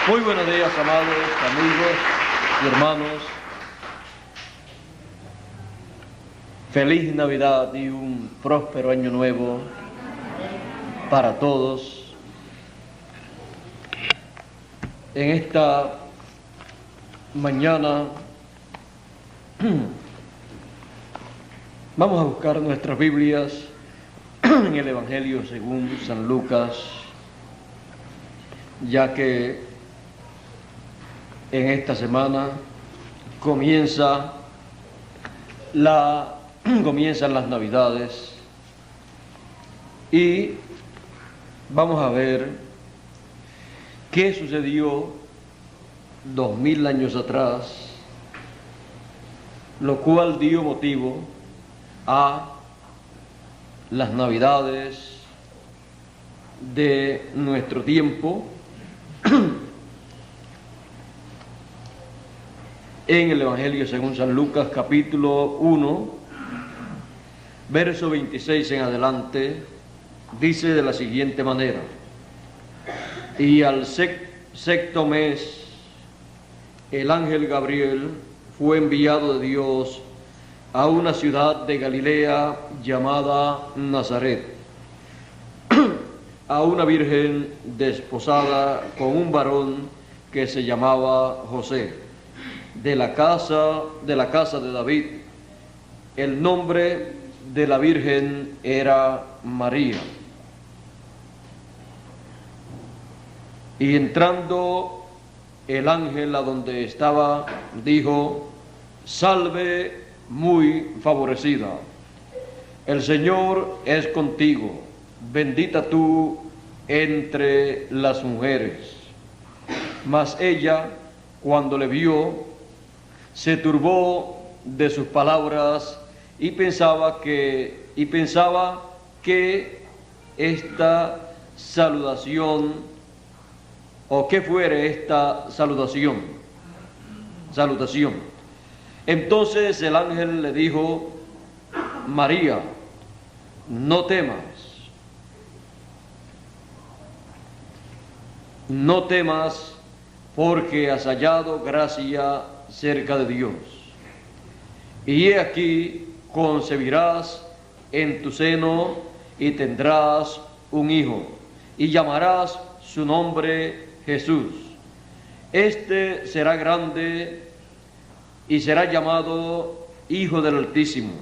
Muy buenos días, amados amigos y hermanos. Feliz Navidad y un próspero año nuevo para todos. En esta mañana vamos a buscar nuestras Biblias en el Evangelio según San Lucas, ya que en esta semana comienzan las Navidades y vamos a ver qué sucedió 2000 años atrás, lo cual dio motivo a las Navidades de nuestro tiempo. En el Evangelio según San Lucas, capítulo 1, verso 26 en adelante, dice de la siguiente manera: y al sexto mes, el ángel Gabriel fue enviado de Dios a una ciudad de Galilea llamada Nazaret, a una virgen desposada con un varón que se llamaba José, de la casa de David. El nombre de la virgen era María. Y entrando el ángel a donde estaba, dijo: salve, muy favorecida, el Señor es contigo, bendita tú entre las mujeres. Mas ella, cuando le vio, se turbó de sus palabras y pensaba que esta saludación, o qué fuere esta salutación. Entonces el ángel le dijo: María, no temas, porque has hallado gracia cerca de Dios. Y he aquí, concebirás en tu seno y tendrás un hijo, y llamarás su nombre Jesús. Este será grande y será llamado Hijo del Altísimo,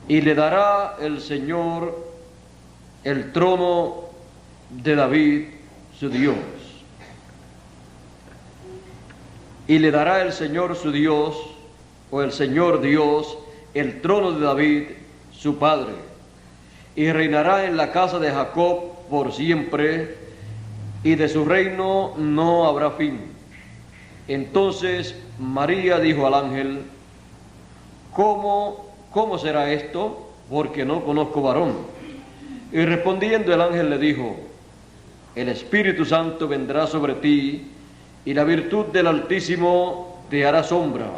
y le dará el Señor el trono de David, su Dios. Y le dará el Señor su Dios, o el Señor Dios, el trono de David, su padre, y reinará en la casa de Jacob por siempre, y de su reino no habrá fin. Entonces María dijo al ángel: ¿Cómo será esto? Porque no conozco varón. Y respondiendo el ángel le dijo: el Espíritu Santo vendrá sobre ti, y la virtud del Altísimo te hará sombra,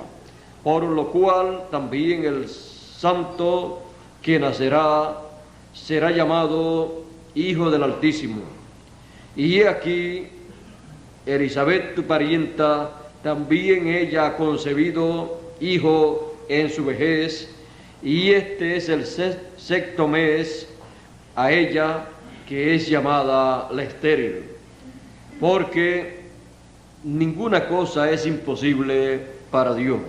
por lo cual también el santo que nacerá será llamado Hijo del Altísimo. Y he aquí, Elisabet, tu parienta, también ella ha concebido hijo en su vejez, y este es el sexto mes a ella, que es llamada la estéril, porque ninguna cosa es imposible para Dios.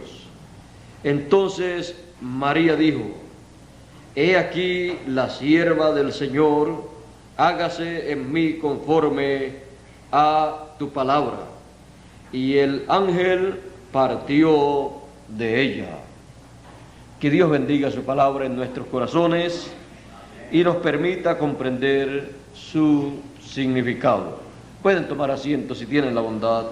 Entonces María dijo: he aquí la sierva del Señor, hágase en mí conforme a tu palabra. Y el ángel partió de ella. Que Dios bendiga su palabra en nuestros corazones y nos permita comprender su significado. Pueden tomar asiento si tienen la bondad.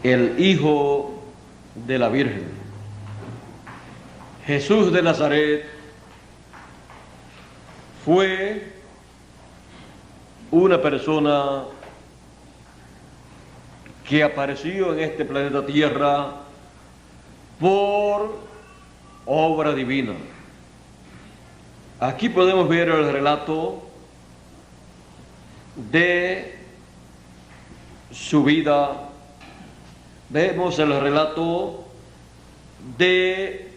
El Hijo de la Virgen. Jesús de Nazaret fue una persona que apareció en este planeta Tierra por obra divina. Aquí podemos ver el relato de su vida, vemos el relato de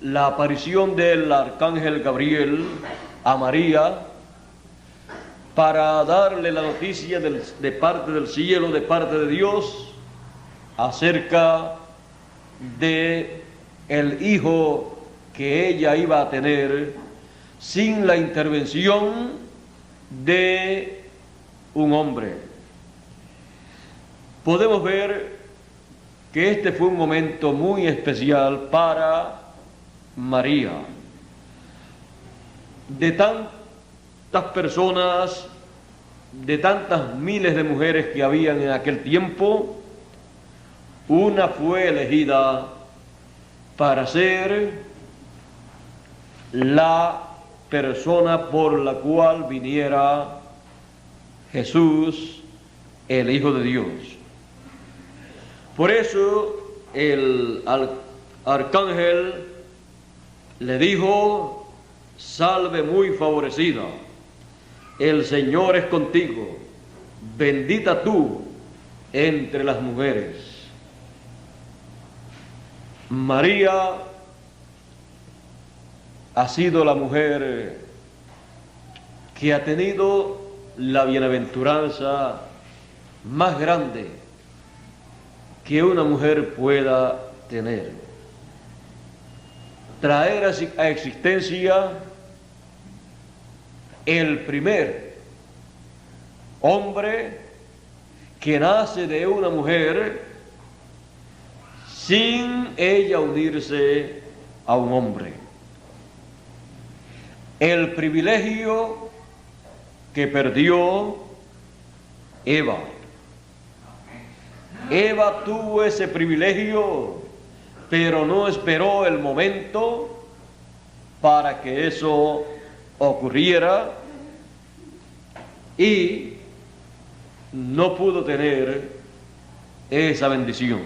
la aparición del arcángel Gabriel a María para darle la noticia de parte del cielo, de parte de Dios, acerca de el hijo que ella iba a tener sin la intervención de un hombre. Podemos ver que este fue un momento muy especial para María. De tantas personas, de tantas miles de mujeres que habían en aquel tiempo, una fue elegida para ser la persona por la cual viniera Jesús, el Hijo de Dios. Por eso el arcángel le dijo: salve muy favorecida, el Señor es contigo, bendita tú entre las mujeres. María ha sido la mujer que ha tenido la bienaventuranza más grande que una mujer pueda tener. Traer a existencia el primer hombre que nace de una mujer sin ella unirse a un hombre. El privilegio que perdió Eva. Eva tuvo ese privilegio, pero no esperó el momento para que eso ocurriera y no pudo tener esa bendición.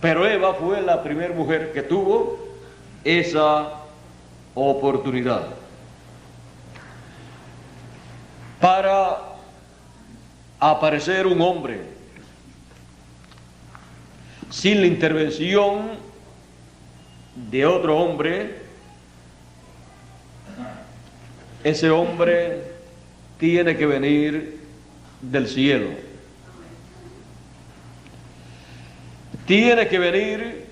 Pero Eva fue la primera mujer que tuvo esa oportunidad. Para aparecer un hombre sin la intervención de otro hombre, ese hombre tiene que venir del cielo. Tiene que venir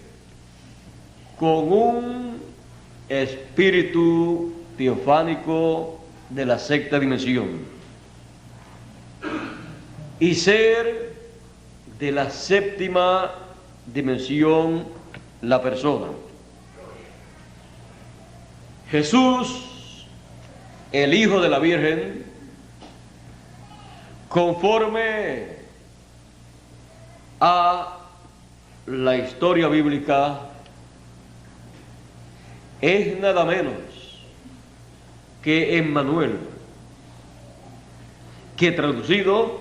con un espíritu teofánico de la sexta dimensión y ser de la séptima dimensión la persona. Jesús, el Hijo de la Virgen, conforme a la historia bíblica, es nada menos que Emmanuel, que traducido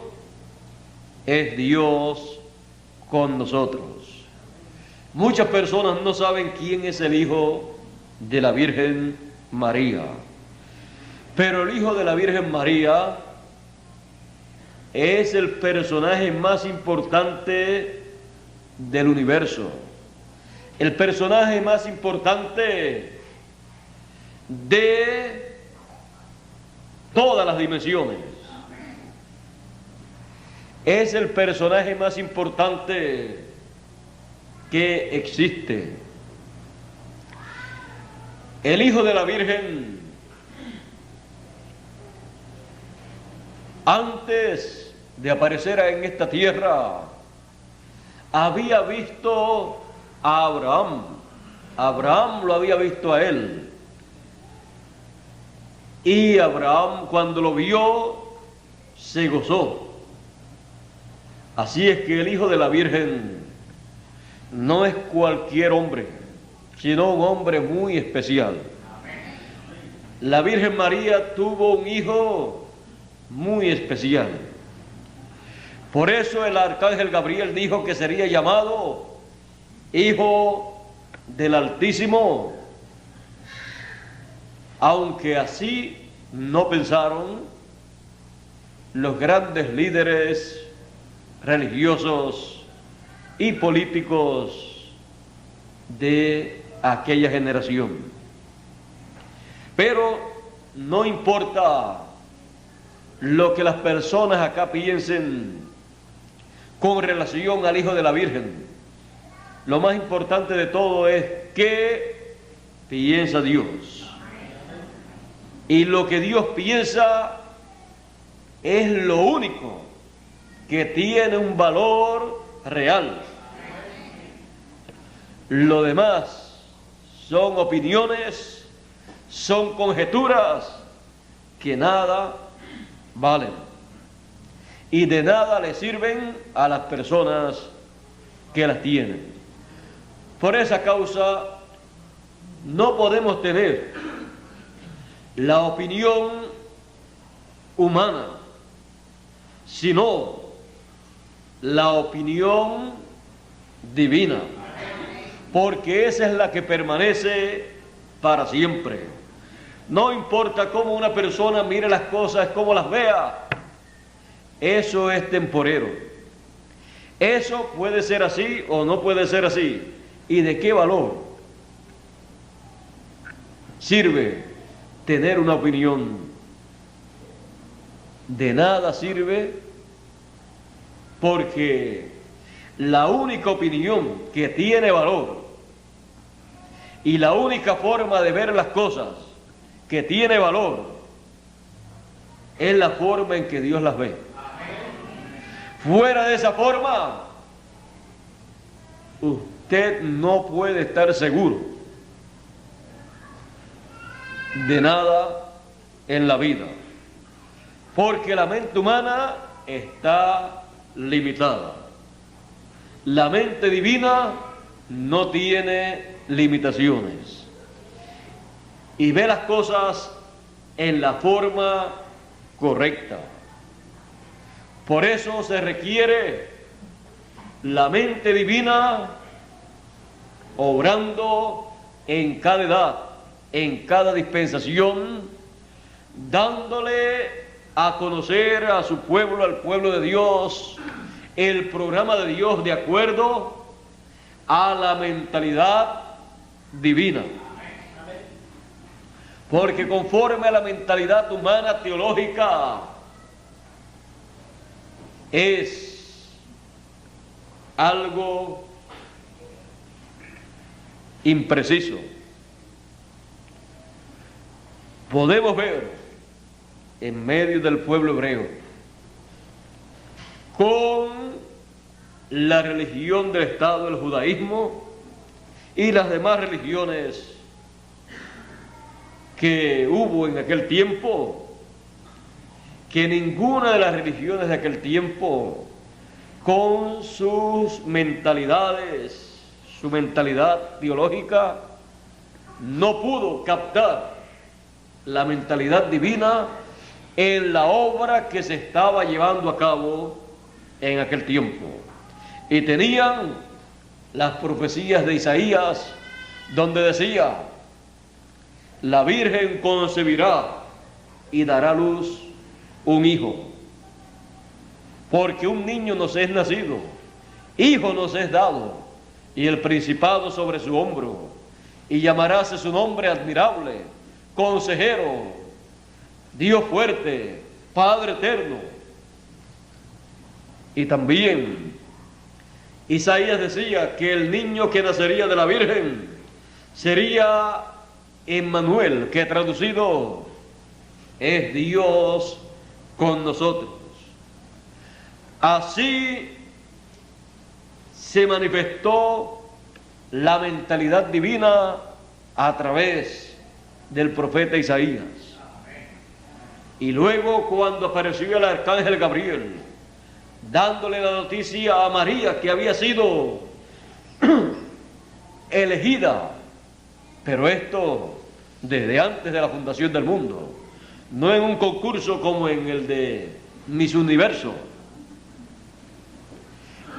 es Dios con nosotros. Muchas personas no saben quién es el Hijo de la Virgen María, pero el Hijo de la Virgen María es el personaje más importante del universo, el personaje más importante de todas las dimensiones. Es el personaje más importante que existe. El Hijo de la Virgen, antes de aparecer en esta tierra, había visto a Abraham. Abraham lo había visto a él. Y Abraham, cuando lo vio, se gozó. Así es que el Hijo de la Virgen no es cualquier hombre, sino un hombre muy especial. La Virgen María tuvo un hijo muy especial, Por eso el arcángel Gabriel dijo que sería llamado Hijo del Altísimo, aunque así no pensaron los grandes líderes religiosos y políticos de aquella generación. Pero no importa lo que las personas acá piensen con relación al Hijo de la Virgen. Lo más importante de todo es qué piensa Dios. Y lo que Dios piensa es lo único que tiene un valor real. Lo demás son opiniones, son conjeturas que nada valen y de nada le sirven a las personas que las tienen. Por esa causa no podemos tener la opinión humana, sino la opinión divina, porque esa es la que permanece para siempre. No importa cómo una persona mire las cosas, cómo las vea, eso es temporero. Eso puede ser así o no puede ser así. ¿Y de qué valor sirve tener una opinión? De nada sirve, porque la única opinión que tiene valor y la única forma de ver las cosas que tiene valor es la forma en que Dios las ve. Fuera de esa forma, usted no puede estar seguro de nada en la vida, porque la mente humana está limitada. La mente divina no tiene limitaciones y ve las cosas en la forma correcta. Por eso se requiere la mente divina obrando en cada edad, en cada dispensación, dándole a conocer a su pueblo, al pueblo de Dios, el programa de Dios de acuerdo a la mentalidad divina. Porque conforme a la mentalidad humana teológica es algo impreciso. Podemos ver en medio del pueblo hebreo con la religión del Estado, el judaísmo y las demás religiones que hubo en aquel tiempo, que ninguna de las religiones de aquel tiempo, con sus mentalidades, su mentalidad teológica, no pudo captar la mentalidad divina en la obra que se estaba llevando a cabo en aquel tiempo. Y tenían las profecías de Isaías, donde decía: la Virgen concebirá y dará a luz un hijo, porque un niño nos es nacido, hijo nos es dado, y el principado sobre su hombro, y llamaráse su nombre admirable, consejero, Dios fuerte, Padre eterno. Y también Isaías decía que el niño que nacería de la Virgen sería Emmanuel, que traducido es Dios con nosotros. Así se manifestó la mentalidad divina a través del profeta Isaías. Y luego, cuando apareció el arcángel Gabriel, dándole la noticia a María que había sido elegida, pero esto desde antes de la fundación del mundo, no en un concurso como en el de Miss Universo,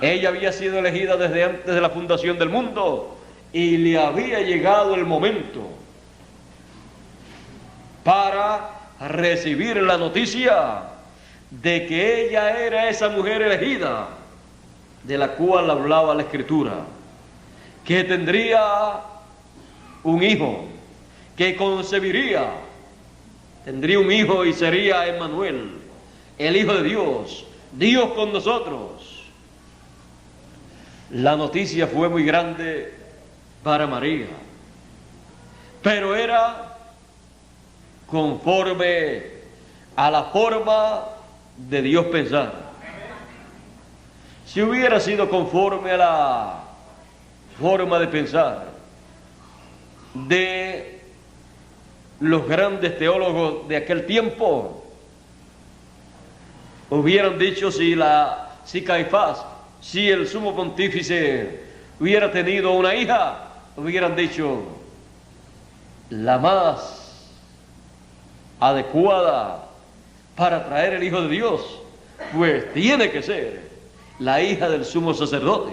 Ella había sido elegida desde antes de la fundación del mundo y le había llegado el momento para recibir la noticia de que ella era esa mujer elegida de la cual hablaba la Escritura, que tendría un hijo, que concebiría, tendría un hijo y sería Emmanuel, el Hijo de Dios, Dios con nosotros. La noticia fue muy grande para María, pero era conforme a la forma de Dios pensar. Si hubiera sido conforme a la forma de pensar de los grandes teólogos de aquel tiempo, hubieran dicho, si Caifás, si el sumo pontífice hubiera tenido una hija, hubieran dicho, la más adecuada para traer el Hijo de Dios, pues tiene que ser la hija del sumo sacerdote,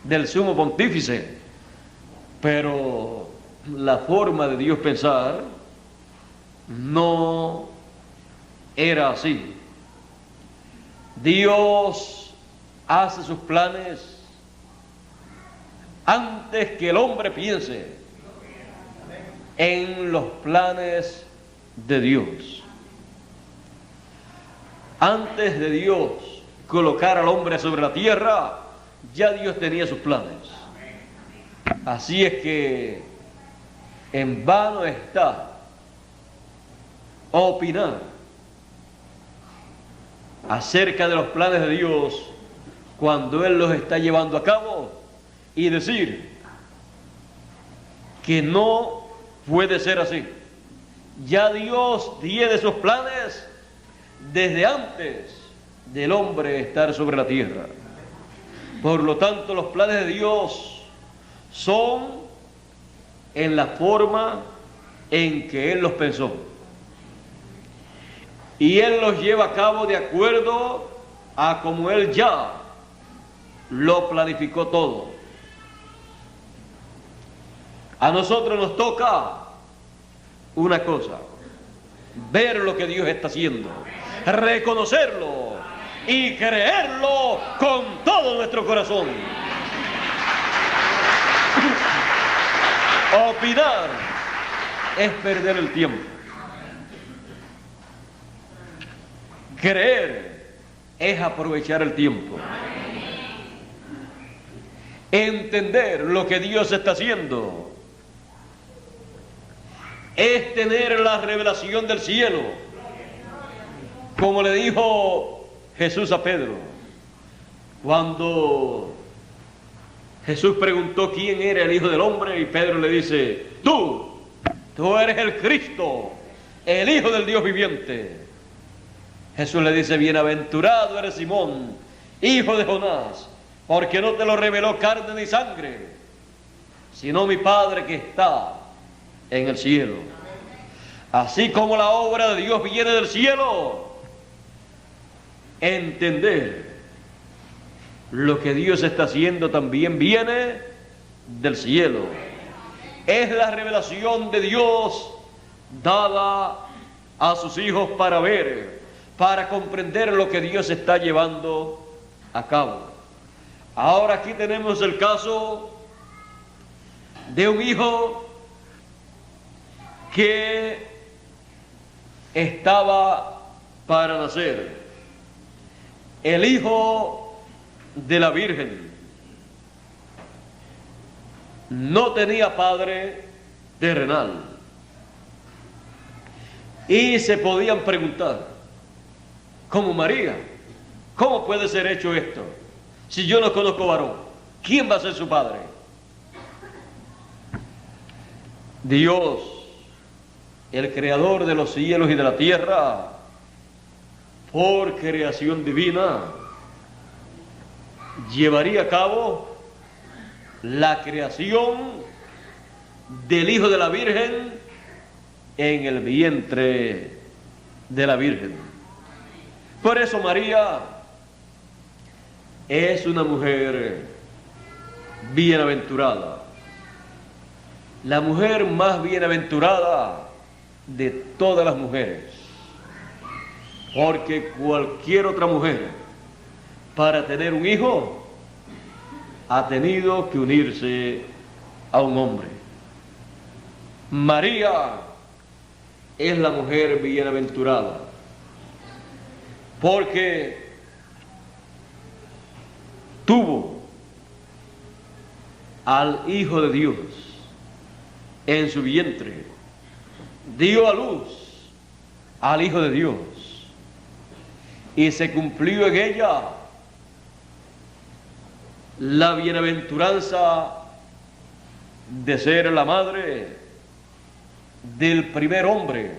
del sumo pontífice. Pero la forma de Dios pensar no era así. Dios hace sus planes antes que el hombre piense en los planes de Dios. Antes de Dios colocar al hombre sobre la tierra, ya Dios tenía sus planes. Así es que en vano está opinar acerca de los planes de Dios cuando Él los está llevando a cabo y decir que no puede ser así. Ya Dios tiene sus planes desde antes del hombre estar sobre la tierra. Por lo tanto, los planes de Dios son en la forma en que Él los pensó. Y Él los lleva a cabo de acuerdo a como Él ya lo planificó todo. A nosotros nos toca una cosa: ver lo que Dios está haciendo, reconocerlo y creerlo con todo nuestro corazón. Opinar es perder el tiempo. Creer es aprovechar el tiempo. Entender lo que Dios está haciendo es tener la revelación del cielo. Como le dijo Jesús a Pedro, cuando Jesús preguntó quién era el Hijo del Hombre, y Pedro le dice, tú eres el Cristo, el Hijo del Dios viviente. Jesús le dice, bienaventurado eres Simón, hijo de Jonás, porque no te lo reveló carne ni sangre, sino mi Padre que está en el cielo. Así como la obra de Dios viene del cielo, entender lo que Dios está haciendo también viene del cielo. Es la revelación de Dios dada a sus hijos para ver, para comprender lo que Dios está llevando a cabo. Ahora aquí tenemos el caso de un hijo que estaba para nacer, el hijo de la Virgen. No tenía padre terrenal. Y se podían preguntar, como María, ¿cómo puede ser hecho esto? Si yo no conozco varón, ¿quién va a ser su padre? Dios, el creador de los cielos y de la tierra, por creación divina, llevaría a cabo la creación del Hijo de la Virgen en el vientre de la Virgen. Por eso María es una mujer bienaventurada, la mujer más bienaventurada de todas las mujeres, porque cualquier otra mujer para tener un hijo ha tenido que unirse a un hombre. María es la mujer bienaventurada, porque tuvo al Hijo de Dios en su vientre, dio a luz al Hijo de Dios, y se cumplió en ella la bienaventuranza de ser la madre del primer hombre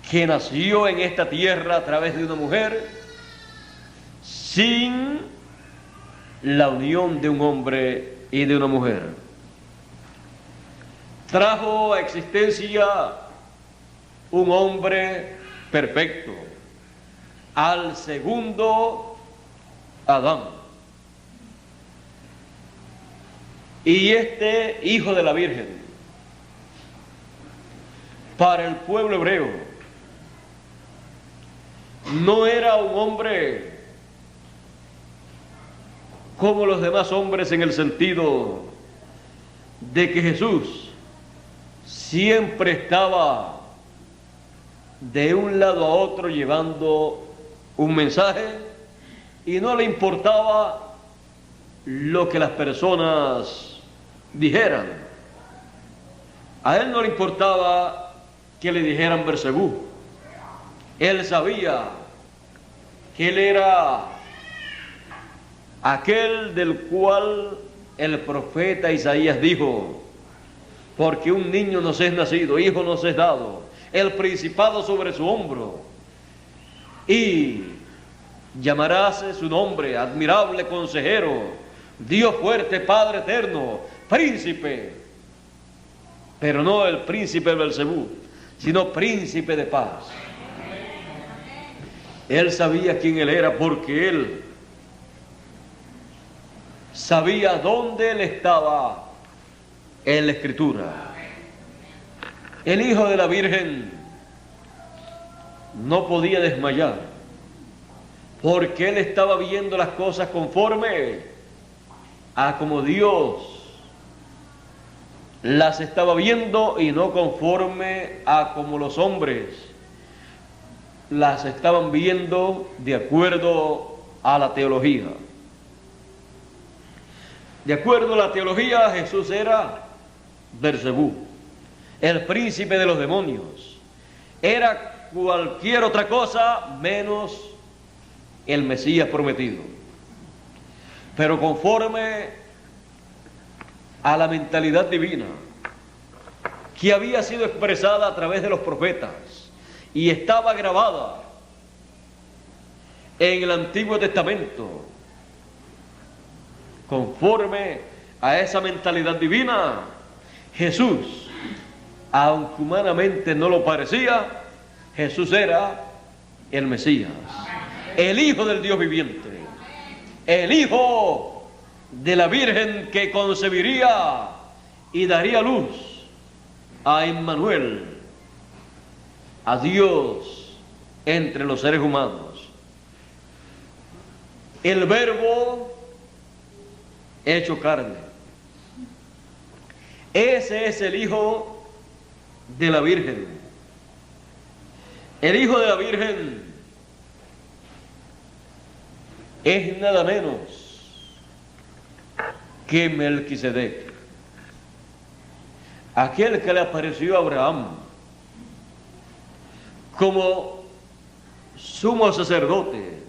que nació en esta tierra a través de una mujer, sin la unión de un hombre y de una mujer. Trajo a existencia un hombre perfecto, al segundo Adán. Y este hijo de la Virgen, para el pueblo hebreo, no era un hombre como los demás hombres, en el sentido de que Jesús siempre estaba de un lado a otro llevando un mensaje y no le importaba lo que las personas dijeran. A él no le importaba que le dijeran Bersebú. Él sabía que él era aquel del cual el profeta Isaías dijo: porque un niño nos es nacido, hijo nos es dado, el principado sobre su hombro, y llamarás su nombre, admirable consejero, Dios fuerte, Padre eterno, príncipe, pero no el príncipe Bersebú, sino príncipe de paz. Él sabía quién él era, porque él sabía dónde él estaba en la Escritura. El Hijo de la Virgen no podía desmayar, porque él estaba viendo las cosas conforme a como Dios las estaba viendo, y no conforme a como los hombres las estaban viendo de acuerdo a la teología. De acuerdo a la teología, Jesús era Bersebú, el príncipe de los demonios. Era cualquier otra cosa menos el Mesías prometido. Pero conforme a la mentalidad divina que había sido expresada a través de los profetas y estaba grabada en el Antiguo Testamento, conforme a esa mentalidad divina, Jesús, aunque humanamente no lo parecía, Jesús era el Mesías, el Hijo del Dios viviente, el Hijo de la Virgen que concebiría y daría luz a Emmanuel, a Dios entre los seres humanos. El Verbo hecho carne. Ese es el Hijo de la Virgen. El Hijo de la Virgen es nada menos que Melquisedec, aquel que le apareció a Abraham como sumo sacerdote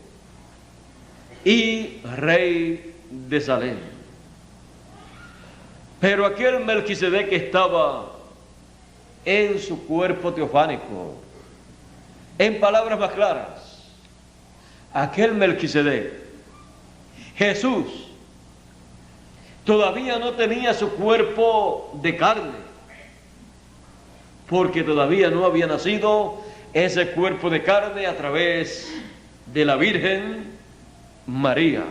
y rey de Salem. Pero aquel Melquisedec estaba en su cuerpo teofánico. En palabras más claras, aquel Melquisedec, Jesús, todavía no tenía su cuerpo de carne, porque todavía no había nacido ese cuerpo de carne a través de la Virgen María.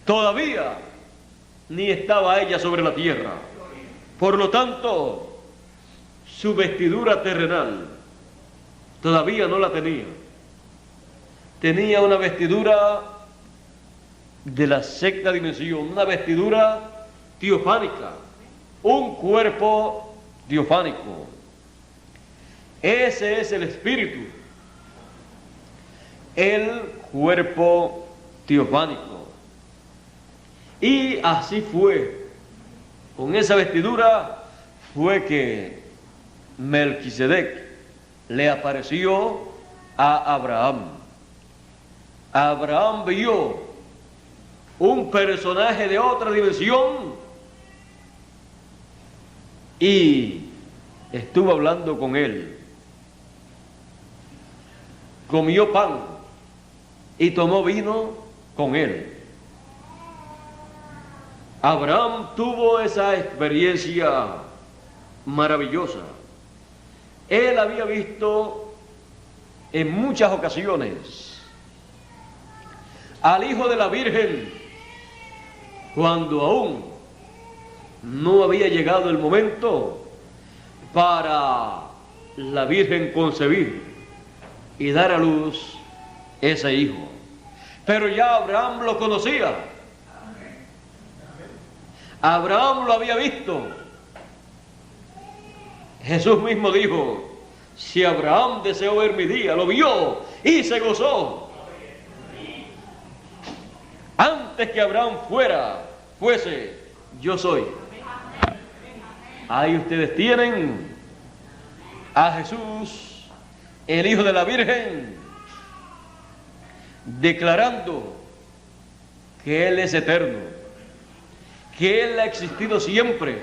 Todavía ni estaba ella sobre la tierra. Por lo tanto, su vestidura terrenal todavía no la tenía. Tenía una vestidura de la sexta dimensión, una vestidura teofánica, un cuerpo teofánico. Ese es el espíritu, el cuerpo teofánico. Y así fue, con esa vestidura fue que Melquisedec le apareció a Abraham. Abraham vio un personaje de otra dimensión y estuvo hablando con él. Comió pan y tomó vino con él. Abraham tuvo esa experiencia maravillosa. Él había visto en muchas ocasiones al Hijo de la Virgen cuando aún no había llegado el momento para la Virgen concebir y dar a luz ese hijo. Pero ya Abraham lo conocía. Abraham lo había visto. Jesús mismo dijo: si Abraham deseó ver mi día, lo vio y se gozó. Antes que Abraham fuese, yo soy. Ahí ustedes tienen a Jesús, el Hijo de la Virgen, declarando que Él es eterno, que Él ha existido siempre,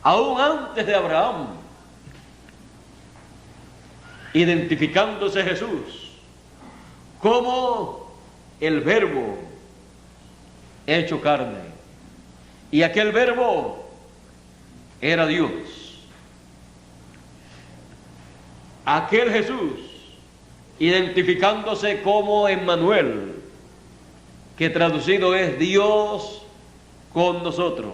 aún antes de Abraham, identificándose Jesús como el Verbo hecho carne, y aquel Verbo era Dios. Aquel Jesús identificándose como Emmanuel, que traducido es Dios con nosotros.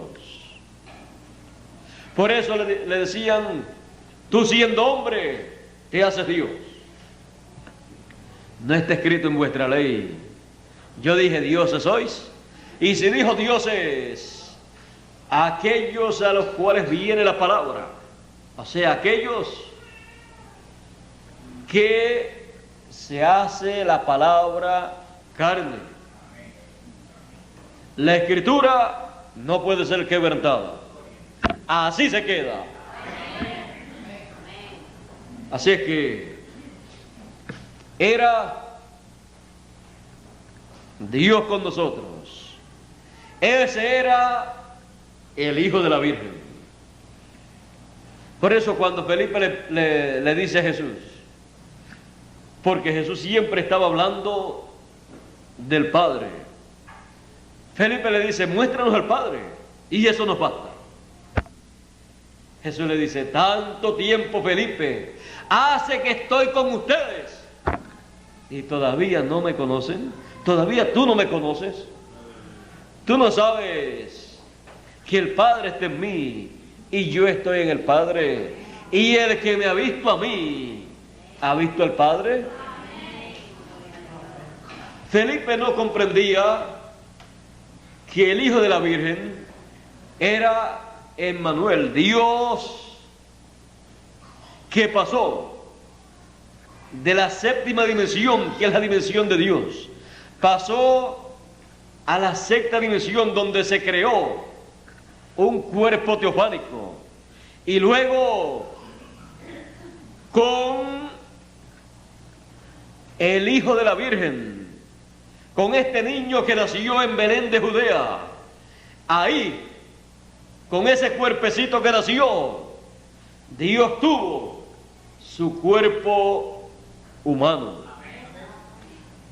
Por eso le decían: tú siendo hombre te haces Dios. No está escrito en vuestra ley. Yo dije: dioses sois. Y si dijo dioses, aquellos a los cuales viene la palabra, o sea, aquellos que se hace la palabra carne. La escritura no puede ser quebrantada. Así se queda. Así es que era Dios con nosotros. Ese era el Hijo de la Virgen. Por eso cuando Felipe le dice a Jesús, porque Jesús siempre estaba hablando del Padre, Felipe le dice: muéstranos al Padre, y eso nos basta. Jesús le dice: tanto tiempo, Felipe, hace que estoy con ustedes y todavía no me conocen. Todavía tú no me conoces. Tú no sabes que el Padre está en mí y yo estoy en el Padre, y el que me ha visto a mí ha visto al Padre. Felipe no comprendía que el Hijo de la Virgen era Emmanuel, Dios que pasó de la séptima dimensión, que es la dimensión de Dios, pasó a la sexta dimensión, donde se creó un cuerpo teofánico, y luego con el Hijo de la Virgen, con este niño que nació en Belén de Judea, ahí, con ese cuerpecito que nació, Dios tuvo su cuerpo humano.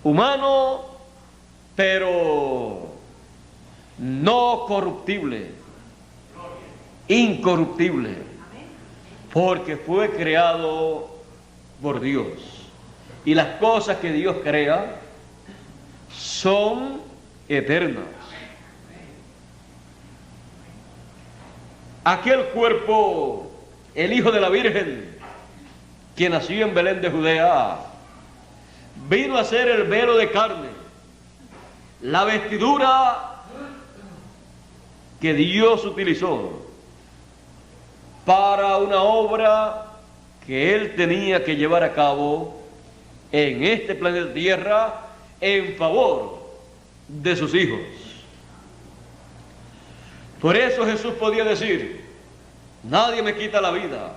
Humano, pero no corruptible, incorruptible, porque fue creado por Dios. Y las cosas que Dios crea son eternas. Aquel cuerpo, el Hijo de la Virgen, que nació en Belén de Judea, vino a ser el velo de carne, la vestidura que Dios utilizó para una obra que Él tenía que llevar a cabo en este planeta Tierra en favor de sus hijos. Por eso Jesús podía decir: nadie me quita la vida,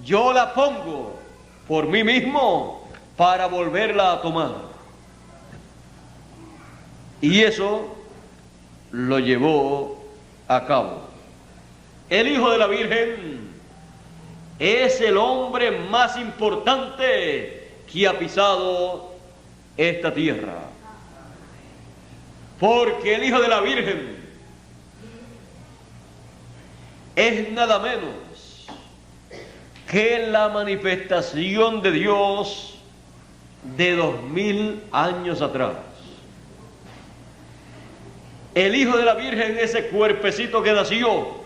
yo la pongo por mí mismo para volverla a tomar. Y eso lo llevó a cabo. El Hijo de la Virgen es el hombre más importante que ha pisado esta tierra. Porque el Hijo de la Virgen es nada menos que la manifestación de Dios de 2000 años atrás. El Hijo de la Virgen, ese cuerpecito que nació,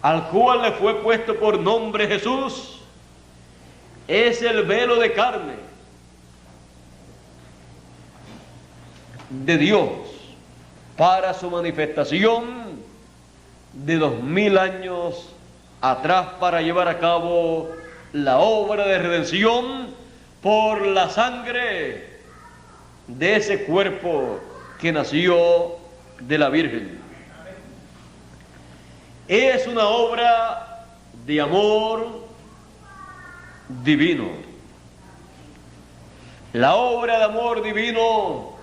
al cual le fue puesto por nombre Jesús, es el velo de carne de Dios para su manifestación de 2000 años atrás, para llevar a cabo la obra de redención por la sangre de ese cuerpo que nació de la Virgen. Es una obra de amor divino. La obra de amor divino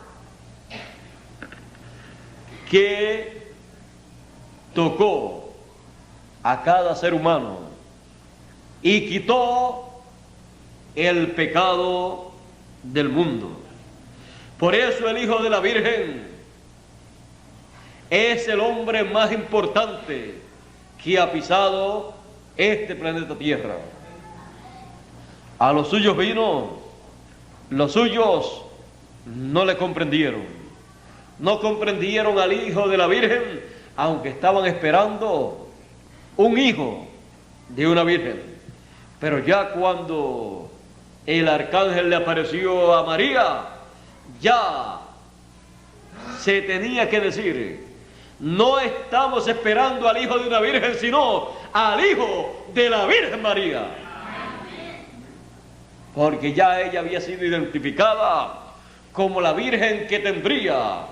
que tocó a cada ser humano y quitó el pecado del mundo. Por eso el Hijo de la Virgen es el hombre más importante que ha pisado este planeta Tierra. A los suyos vino, los suyos no le comprendieron. No comprendieron al Hijo de la Virgen, aunque estaban esperando un hijo de una virgen. Pero ya cuando el arcángel le apareció a María, ya se tenía que decir: no estamos esperando al hijo de una virgen, sino al Hijo de la Virgen María. Porque ya ella había sido identificada como la virgen que tendría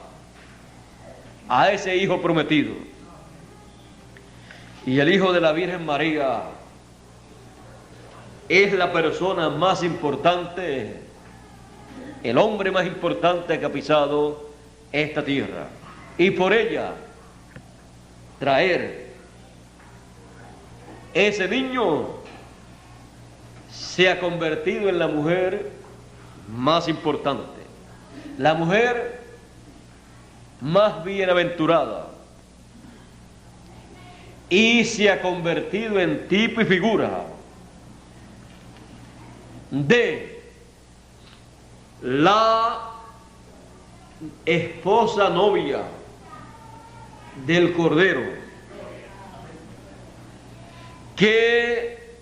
a ese hijo prometido. Y el Hijo de la Virgen María es la persona más importante, el hombre más importante que ha pisado esta tierra. Y por ella traer ese niño se ha convertido en la mujer más importante, la mujer más bienaventurada, y se ha convertido en tipo y figura de la esposa novia del Cordero, que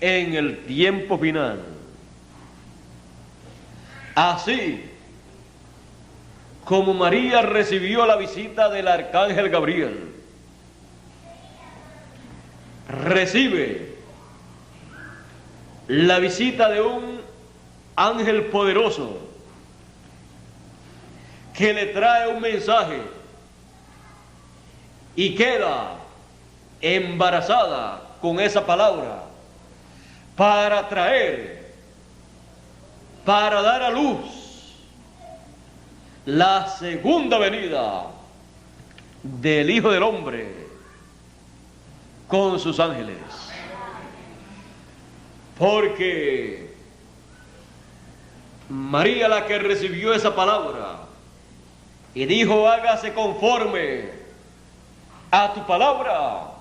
en el tiempo final, así como María recibió la visita del arcángel Gabriel, recibe la visita de un ángel poderoso que le trae un mensaje y queda embarazada con esa palabra para traer, para dar a luz la segunda venida del Hijo del Hombre con sus ángeles. Porque María, la que recibió esa palabra y dijo: hágase conforme a tu palabra,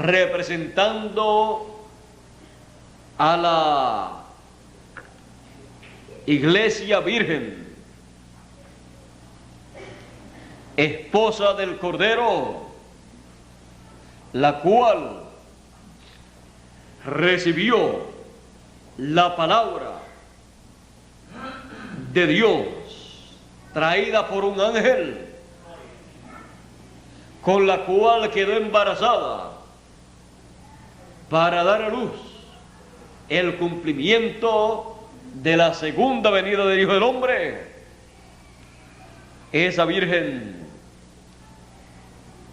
representando a la iglesia virgen, esposa del Cordero, la cual recibió la palabra de Dios traída por un ángel, con la cual quedó embarazada para dar a luz el cumplimiento de la segunda venida del Hijo del Hombre. Esa virgen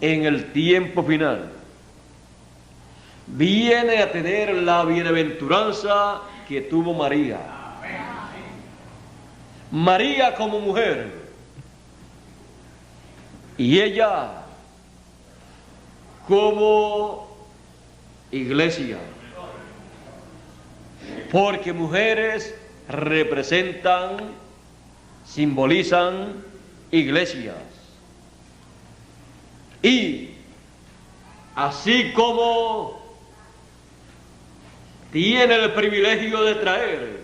en el tiempo final viene a tener la bienaventuranza que tuvo María. María como mujer y ella como iglesia, porque mujeres representan, simbolizan iglesias. Y así como tiene el privilegio de traer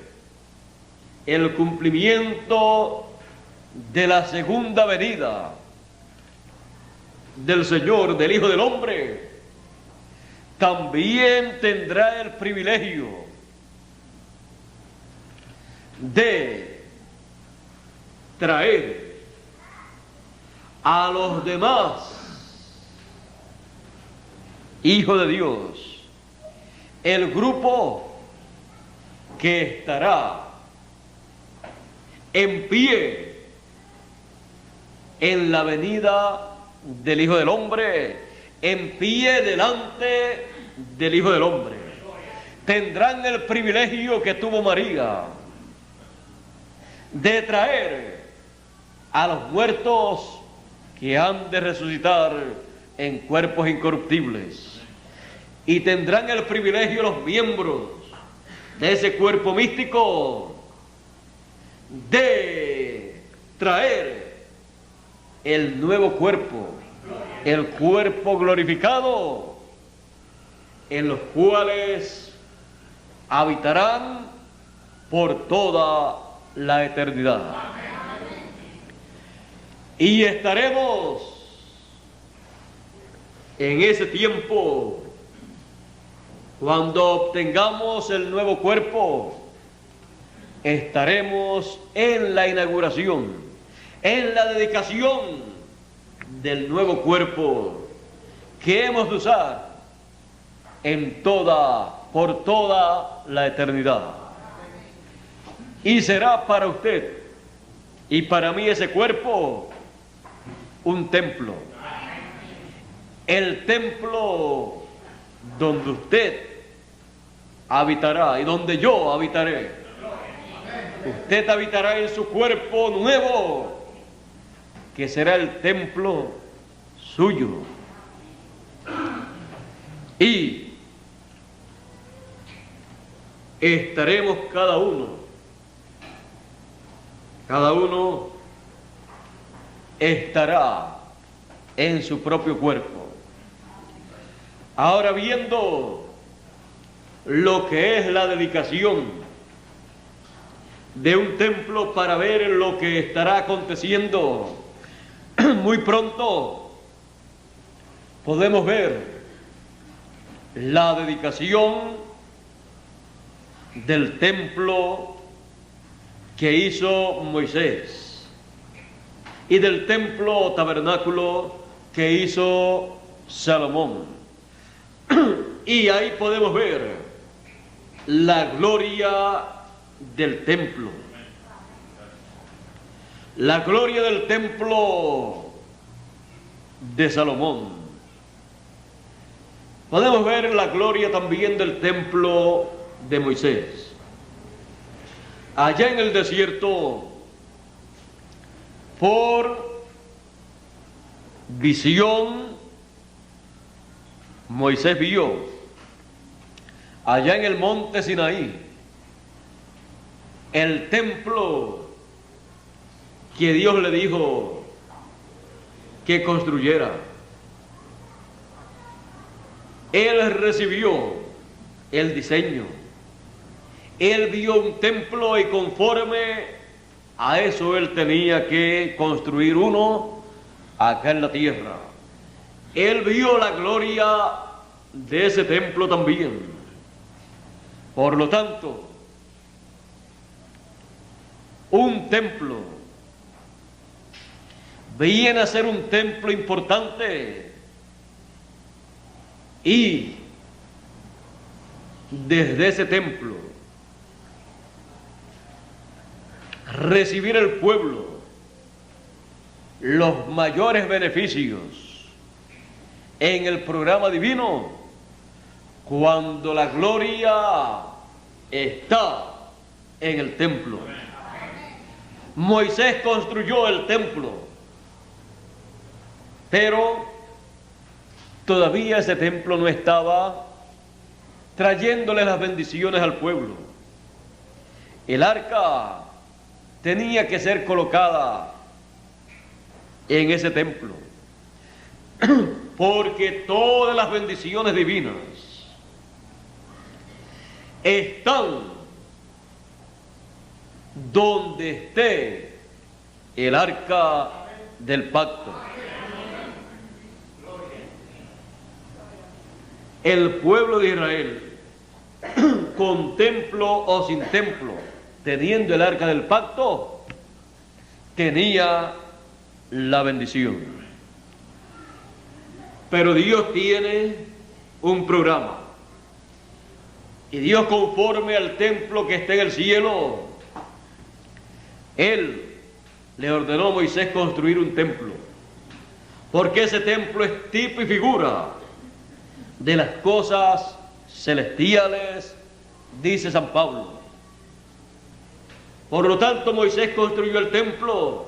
el cumplimiento de la segunda venida del Señor, del Hijo del Hombre, también tendrá el privilegio de traer a los demás hijos de Dios, el grupo que estará en pie en la venida del Hijo del Hombre, en pie delante del Hijo del Hombre. Tendrán el privilegio que tuvo María de traer a los muertos que han de resucitar en cuerpos incorruptibles, y tendrán el privilegio los miembros de ese cuerpo místico de traer el nuevo cuerpo, el cuerpo glorificado, en los cuales habitarán por toda la eternidad. Y estaremos en ese tiempo, cuando obtengamos el nuevo cuerpo, estaremos en la inauguración, en la dedicación del nuevo cuerpo que hemos de usar por toda la eternidad. Y será para usted y para mí ese cuerpo un templo. El templo donde usted habitará y donde yo habitaré. Usted habitará en su cuerpo nuevo, que será el templo suyo. Y estaremos cada uno estará en su propio cuerpo. Ahora, viendo lo que es la dedicación de un templo para ver lo que estará aconteciendo muy pronto, podemos ver la dedicación del templo que hizo Moisés y del templo tabernáculo que hizo Salomón. Y ahí podemos ver la gloria del templo. La gloria del templo de Salomón. Podemos ver la gloria también del templo de Moisés. Allá en el desierto, por visión, Moisés vio allá en el monte Sinaí el templo que Dios le dijo que construyera. Él recibió el diseño, Él vio un templo y conforme a eso él tenía que construir uno acá en la tierra. Él vio la gloria de ese templo también. Por lo tanto, un templo viene a ser un templo importante y desde ese templo recibir el pueblo los mayores beneficios en el programa divino cuando la gloria está en el templo. Moisés construyó el templo, pero todavía ese templo no estaba trayéndole las bendiciones al pueblo. El arca tenía que ser colocada en ese templo, porque todas las bendiciones divinas están donde esté el arca del pacto. El pueblo de Israel, con templo o sin templo, teniendo el arca del pacto, tenía la bendición. Pero Dios tiene un programa. Y Dios, conforme al templo que está en el cielo, Él le ordenó a Moisés construir un templo. Porque ese templo es tipo y figura de las cosas celestiales, dice San Pablo. Por lo tanto, Moisés construyó el templo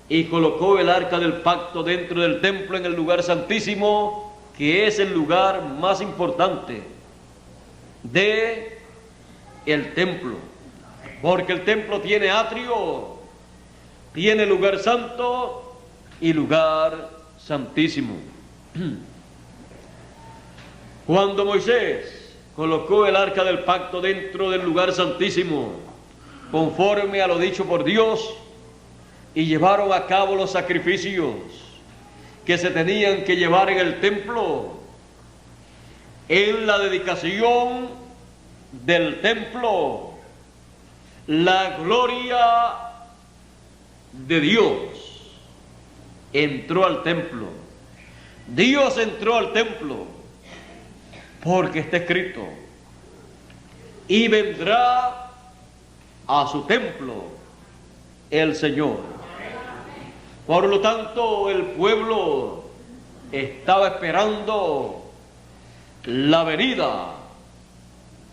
y colocó el arca del pacto dentro del templo en el lugar santísimo, que es el lugar más importante de el templo, porque el templo tiene atrio, tiene lugar santo y lugar santísimo. Cuando Moisés colocó el arca del pacto dentro del lugar santísimo, conforme a lo dicho por Dios, y llevaron a cabo los sacrificios que se tenían que llevar en el templo, en la dedicación del templo, la gloria de Dios entró al templo. Dios entró al templo porque está escrito: y vendrá a su templo el Señor. Por lo tanto, el pueblo estaba esperando la venida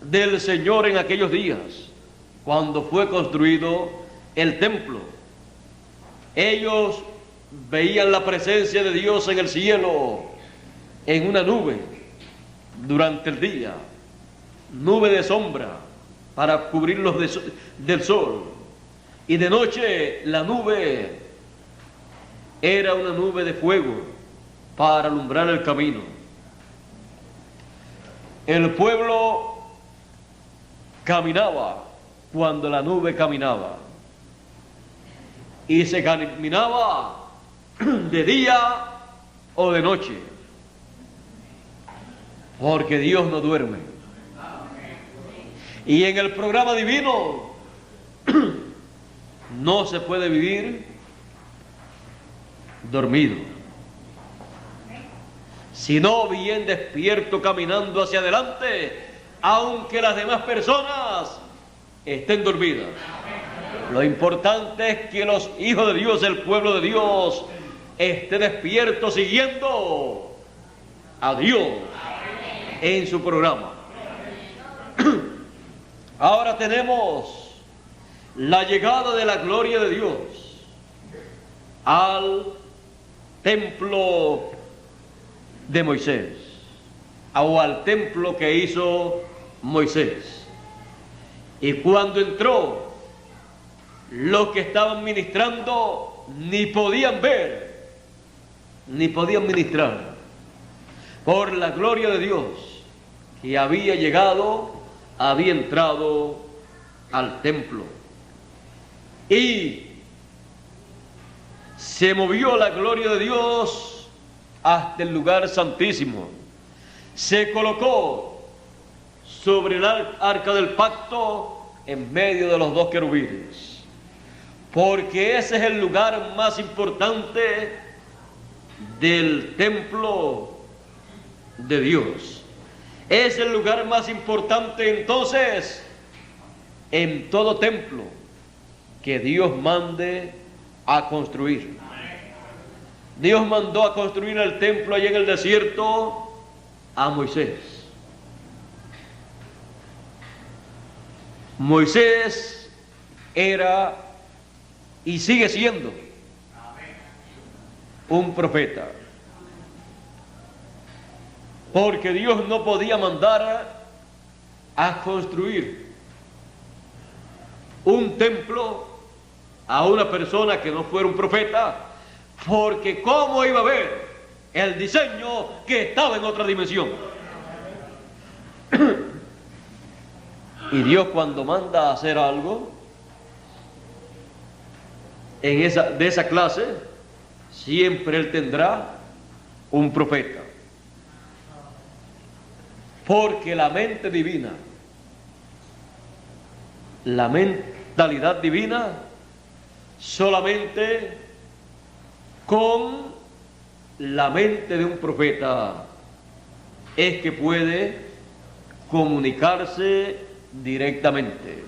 del Señor en aquellos días, cuando fue construido el templo. Ellos veían la presencia de Dios en el cielo, en una nube, durante el día, nube de sombra para cubrirlos del sol, y de noche la nube era una nube de fuego para alumbrar el camino. El pueblo caminaba cuando la nube caminaba, y se caminaba de día o de noche, porque Dios no duerme. Y en el programa divino no se puede vivir dormido, sino bien despierto, caminando hacia adelante, aunque las demás personas estén dormidas. Lo importante es que los hijos de Dios, el pueblo de Dios, esté despierto siguiendo a Dios en su programa. Ahora tenemos la llegada de la gloria de Dios al templo de Moisés, o al templo que hizo Moisés. Y cuando entró, los que estaban ministrando ni podían ver, ni podían ministrar, por la gloria de Dios que había llegado había entrado al templo y se movió la gloria de Dios hasta el lugar santísimo. Se colocó sobre el arca del pacto en medio de los dos querubines, porque ese es el lugar más importante del templo de Dios. Es el lugar más importante entonces en todo templo que Dios mande a construir. Dios mandó a construir el templo allá en el desierto a Moisés. Moisés era y sigue siendo un profeta, porque Dios no podía mandar a construir un templo a una persona que no fuera un profeta, porque ¿cómo iba a ver el diseño que estaba en otra dimensión? Y Dios, cuando manda a hacer algo de esa clase, siempre Él tendrá un profeta, porque la mente divina, la mentalidad divina, solamente con la mente de un profeta es que puede comunicarse directamente,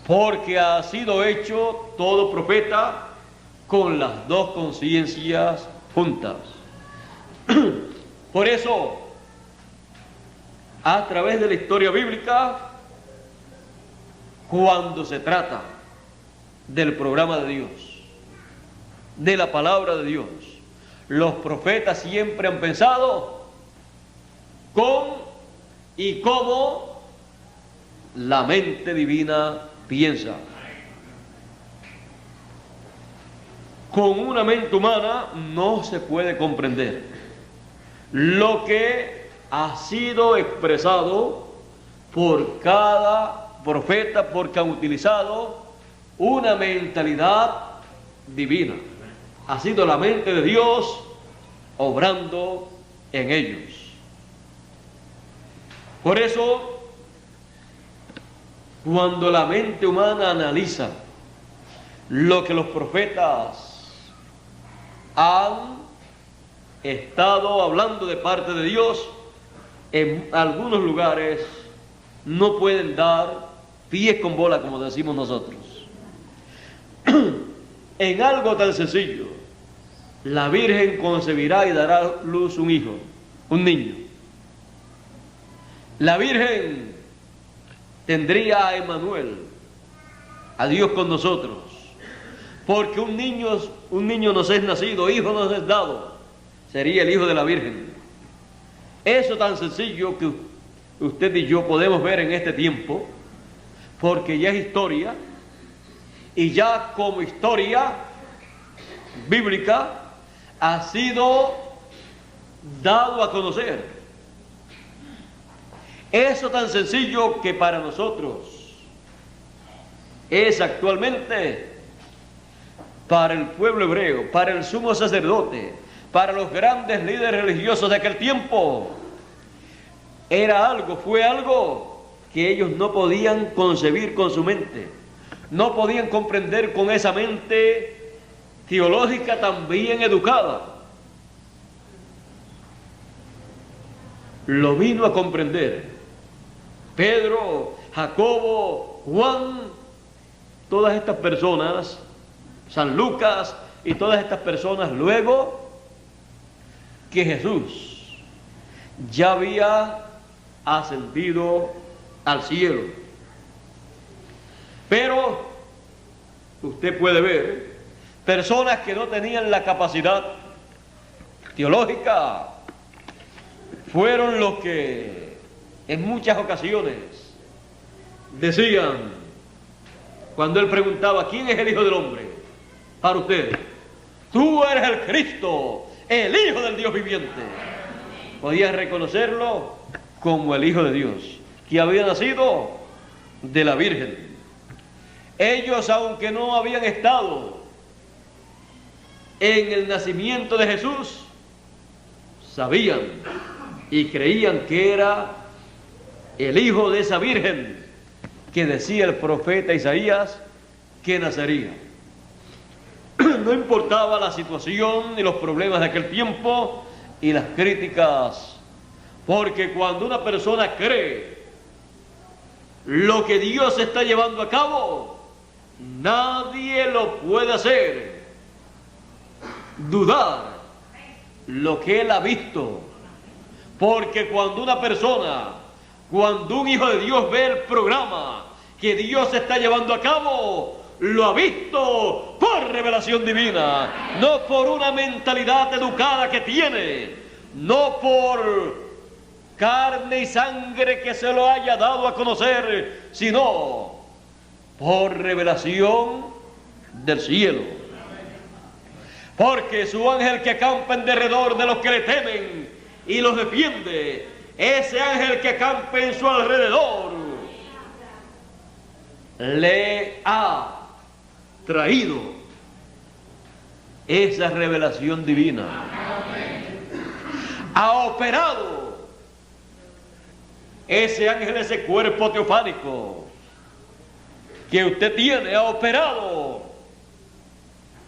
porque ha sido hecho todo profeta con las dos conciencias juntas. Por eso, a través de la historia bíblica, cuando se trata del programa de Dios, de la palabra de Dios, los profetas siempre han pensado con y cómo la mente divina piensa. Con una mente humana no se puede comprender lo que ha sido expresado por cada profeta, porque han utilizado una mentalidad divina. Ha sido la mente de Dios obrando en ellos. Por eso, cuando la mente humana analiza lo que los profetas han estado hablando de parte de Dios, en algunos lugares no pueden dar pies con bola, como decimos nosotros. En algo tan sencillo, la Virgen concebirá y dará a luz un hijo, un niño. La Virgen tendría a Emmanuel, a Dios con nosotros, porque un niño nos es nacido, hijo nos es dado, sería el hijo de la Virgen. Eso tan sencillo que usted y yo podemos ver en este tiempo, porque ya es historia, y ya como historia bíblica ha sido dado a conocer. Eso tan sencillo que para nosotros es actualmente, para el pueblo hebreo, para el sumo sacerdote, para los grandes líderes religiosos de aquel tiempo, fue algo que ellos no podían concebir con su mente, no podían comprender con esa mente teológica tan bien educada. Lo vino a comprender Pedro, Jacobo, Juan, todas estas personas, San Lucas y todas estas personas, luego que Jesús ya había ascendido al cielo. Pero usted puede ver personas que no tenían la capacidad teológica, fueron los que en muchas ocasiones decían, cuando él preguntaba, ¿quién es el Hijo del Hombre? Para usted, tú eres el Cristo, el Hijo del Dios viviente. Podían reconocerlo como el Hijo de Dios, que había nacido de la Virgen. Ellos, aunque no habían estado en el nacimiento de Jesús, sabían y creían que era el hijo de esa Virgen que decía el profeta Isaías que nacería. No importaba la situación ni los problemas de aquel tiempo y las críticas, porque cuando una persona cree lo que Dios está llevando a cabo, nadie lo puede hacer dudar lo que él ha visto. Porque cuando una persona, cuando un hijo de Dios ve el programa que Dios está llevando a cabo, lo ha visto por revelación divina, no por una mentalidad educada que tiene, no por carne y sangre que se lo haya dado a conocer, sino por revelación del cielo. Porque su ángel que acampa en derredor de los que le temen y los defiende, ese ángel que acampa en su alrededor, le ha traído esa revelación divina. Ha operado ese ángel, ese cuerpo teofánico que usted tiene, ha operado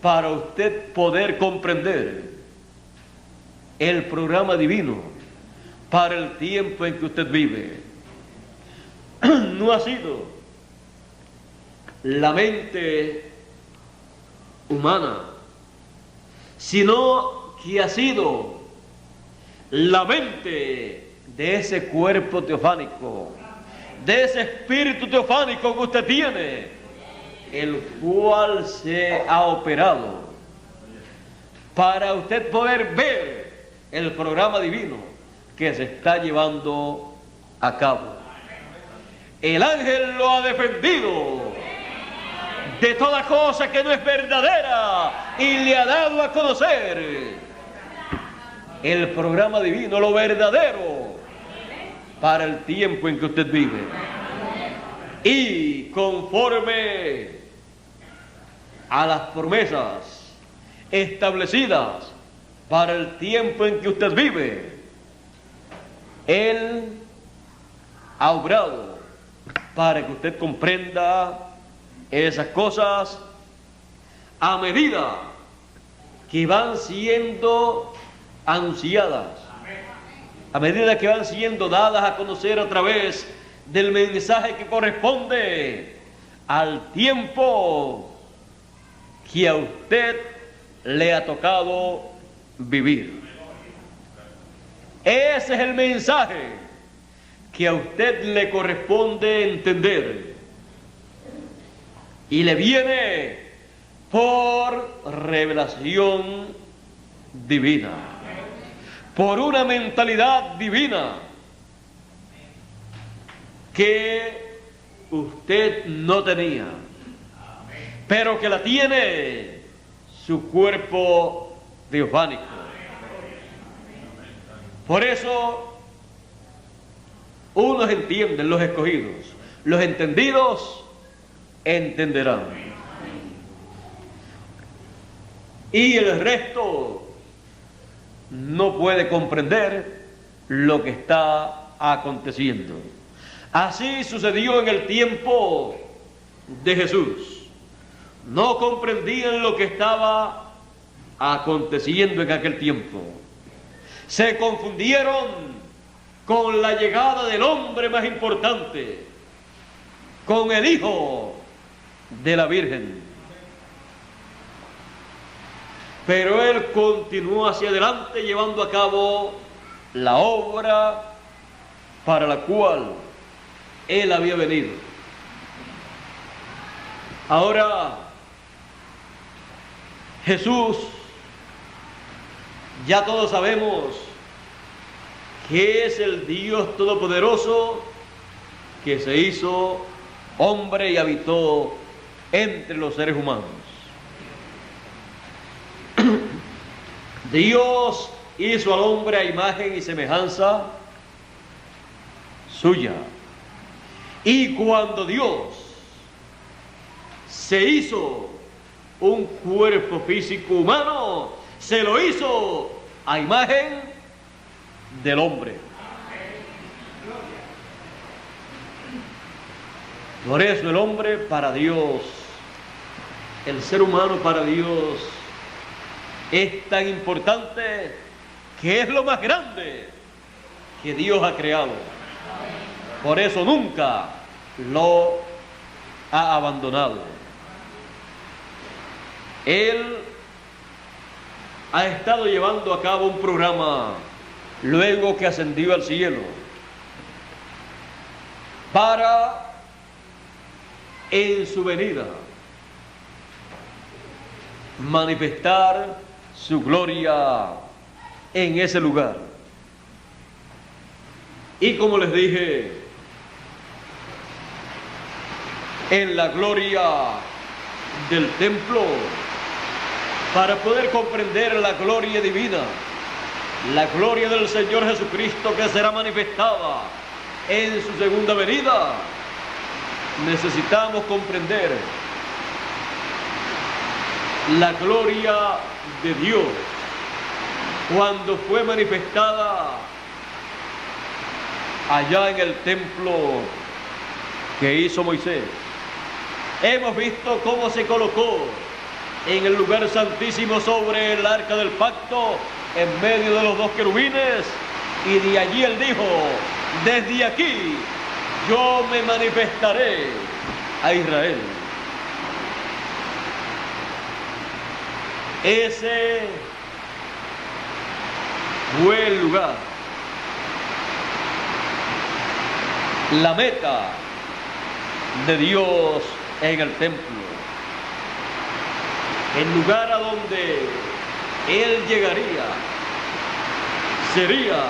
para usted poder comprender el programa divino para el tiempo en que usted vive. No ha sido la mente humana, sino que ha sido la mente de ese cuerpo teofánico, de ese espíritu teofánico que usted tiene, el cual se ha operado para usted poder ver el programa divino que se está llevando a cabo. El ángel lo ha defendido de toda cosa que no es verdadera y le ha dado a conocer el programa divino, lo verdadero para el tiempo en que usted vive. Y conforme a las promesas establecidas para el tiempo en que usted vive, Él ha obrado para que usted comprenda esas cosas a medida que van siendo anunciadas, a medida que van siendo dadas a conocer a través del mensaje que corresponde al tiempo que a usted le ha tocado vivir. Ese es el mensaje que a usted le corresponde entender y le viene por revelación divina, por una mentalidad divina que usted no tenía, pero que la tiene su cuerpo teofánico. Por eso unos entienden, los escogidos, los entendidos entenderán, y el resto no puede comprender lo que está aconteciendo. Así sucedió en el tiempo de Jesús. No comprendían lo que estaba aconteciendo en aquel tiempo. Se confundieron con la llegada del hombre más importante, con el Hijo de la Virgen. Pero Él continuó hacia adelante llevando a cabo la obra para la cual Él había venido. Ahora, Jesús, ya todos sabemos que es el Dios Todopoderoso que se hizo hombre y habitó entre los seres humanos. Dios hizo al hombre a imagen y semejanza suya. Y cuando Dios se hizo un cuerpo físico humano, se lo hizo a imagen del hombre. Por eso el hombre para Dios, el ser humano para Dios, es tan importante que es lo más grande que Dios ha creado. Por eso nunca lo ha abandonado. Él ha estado llevando a cabo un programa luego que ascendió al cielo para en su venida manifestar su gloria en ese lugar. Y como les dije, en la gloria del templo, para poder comprender la gloria divina, la gloria del Señor Jesucristo que será manifestada en su segunda venida, necesitamos comprender la gloria de Dios cuando fue manifestada allá en el templo que hizo Moisés. Hemos visto cómo se colocó en el lugar santísimo sobre el arca del pacto, en medio de los dos querubines, y de allí él dijo: desde aquí yo me manifestaré a Israel. Ese fue el lugar, la meta de Dios en el templo, el lugar a donde Él llegaría sería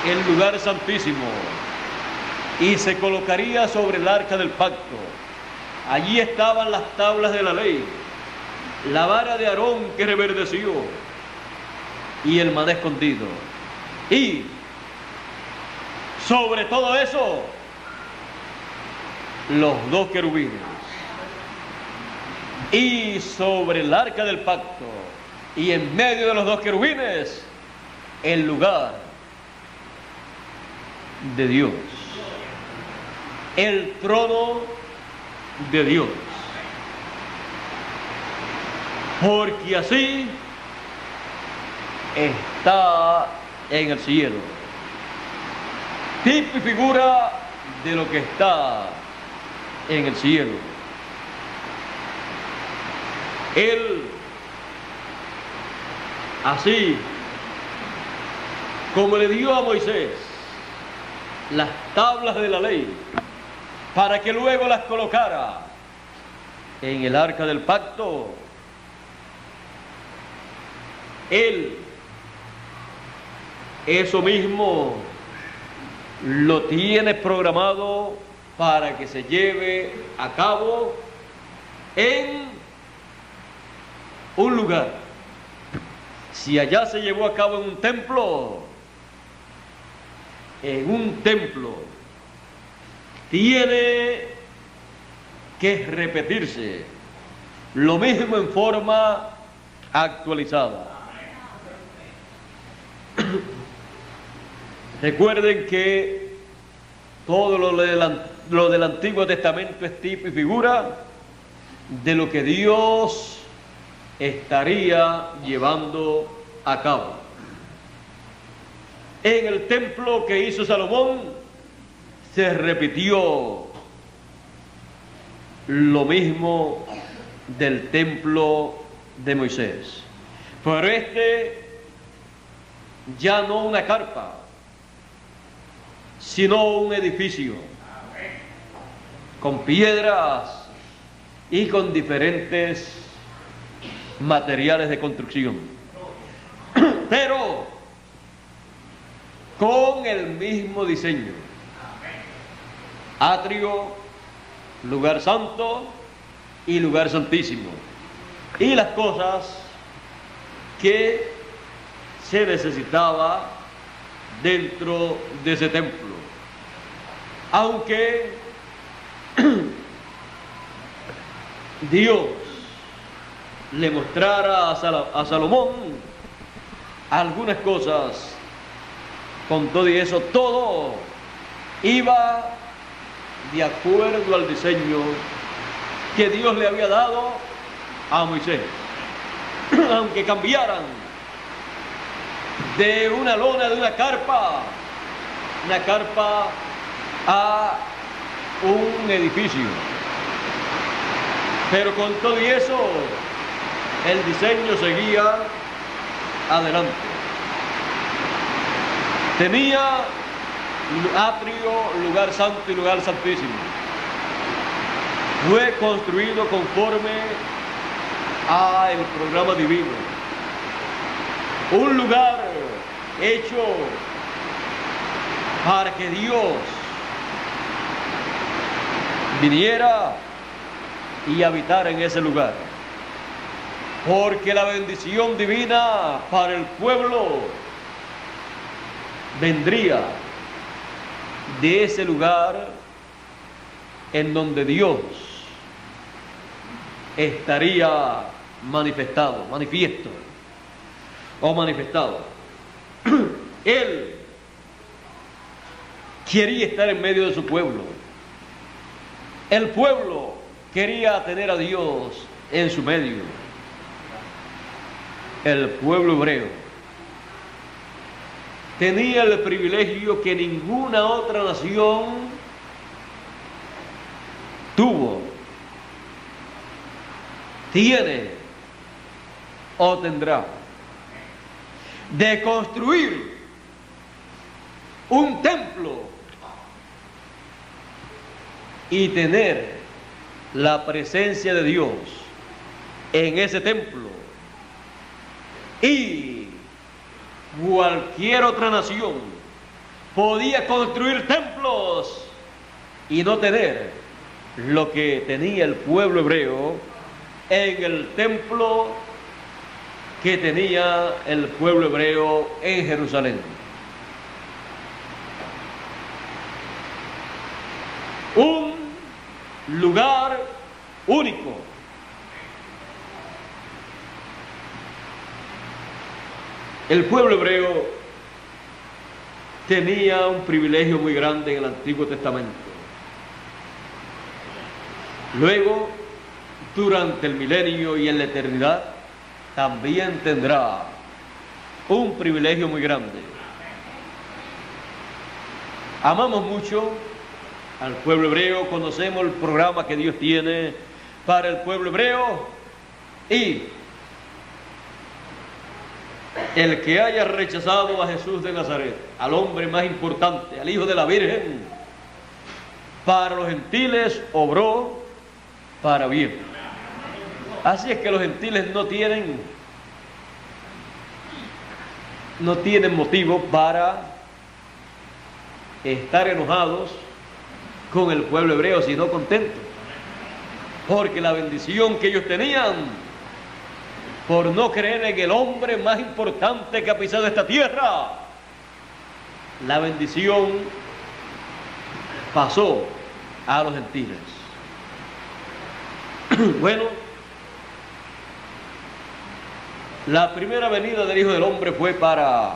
el lugar santísimo y se colocaría sobre el arca del pacto. Allí estaban las tablas de la ley, la vara de Aarón que reverdeció y el maná escondido. Y sobre todo eso, los dos querubines. Y sobre el arca del pacto y en medio de los dos querubines, el lugar de Dios, el trono de Dios. Porque así está en el cielo, tipo y figura de lo que está en el cielo. Él, así como le dio a Moisés las tablas de la ley para que luego las colocara en el arca del pacto, Él eso mismo lo tiene programado para que se lleve a cabo en un lugar. Si allá se llevó a cabo en un templo, tiene que repetirse lo mismo en forma actualizada. Recuerden que todo lo del Antiguo Testamento es tipo y figura de lo que Dios estaría llevando a cabo. En el templo que hizo Salomón se repitió lo mismo del templo de Moisés, pero ya no una carpa, sino un edificio con piedras y con diferentes materiales de construcción, pero con el mismo diseño: atrio, lugar santo y lugar santísimo, y las cosas que se necesitaba dentro de ese templo. Aunque Dios le mostrara a Salomón algunas cosas, con todo y eso, todo iba de acuerdo al diseño que Dios le había dado a Moisés. Aunque cambiaran de una lona, de una carpa a un edificio, pero con todo y eso el diseño seguía adelante. Tenía atrio, lugar santo y lugar santísimo. Fue construido conforme a el programa divino. Un lugar hecho para que Dios viniera y habitara en ese lugar. Porque la bendición divina para el pueblo vendría de ese lugar en donde Dios estaría manifestado. Él quería estar en medio de su pueblo. El pueblo quería tener a Dios en su medio. El pueblo hebreo tenía el privilegio que ninguna otra nación tuvo, tiene o tendrá, de construir un templo y tener la presencia de Dios en ese templo. Y cualquier otra nación podía construir templos y no tener lo que tenía el pueblo hebreo en el templo que tenía el pueblo hebreo en Jerusalén. Un lugar único. El pueblo hebreo tenía un privilegio muy grande en el Antiguo Testamento. Luego, durante el milenio y en la eternidad, también tendrá un privilegio muy grande. Amamos mucho al pueblo hebreo, conocemos el programa que Dios tiene para el pueblo hebreo, y el que haya rechazado a Jesús de Nazaret, al hombre más importante, al Hijo de la Virgen, para los gentiles obró para bien. Así es que los gentiles no tienen motivo para estar enojados con el pueblo hebreo, sino contentos, porque la bendición que ellos tenían por no creer en el hombre más importante que ha pisado esta tierra, la bendición pasó a los gentiles. Bueno, la primera venida del Hijo del Hombre fue para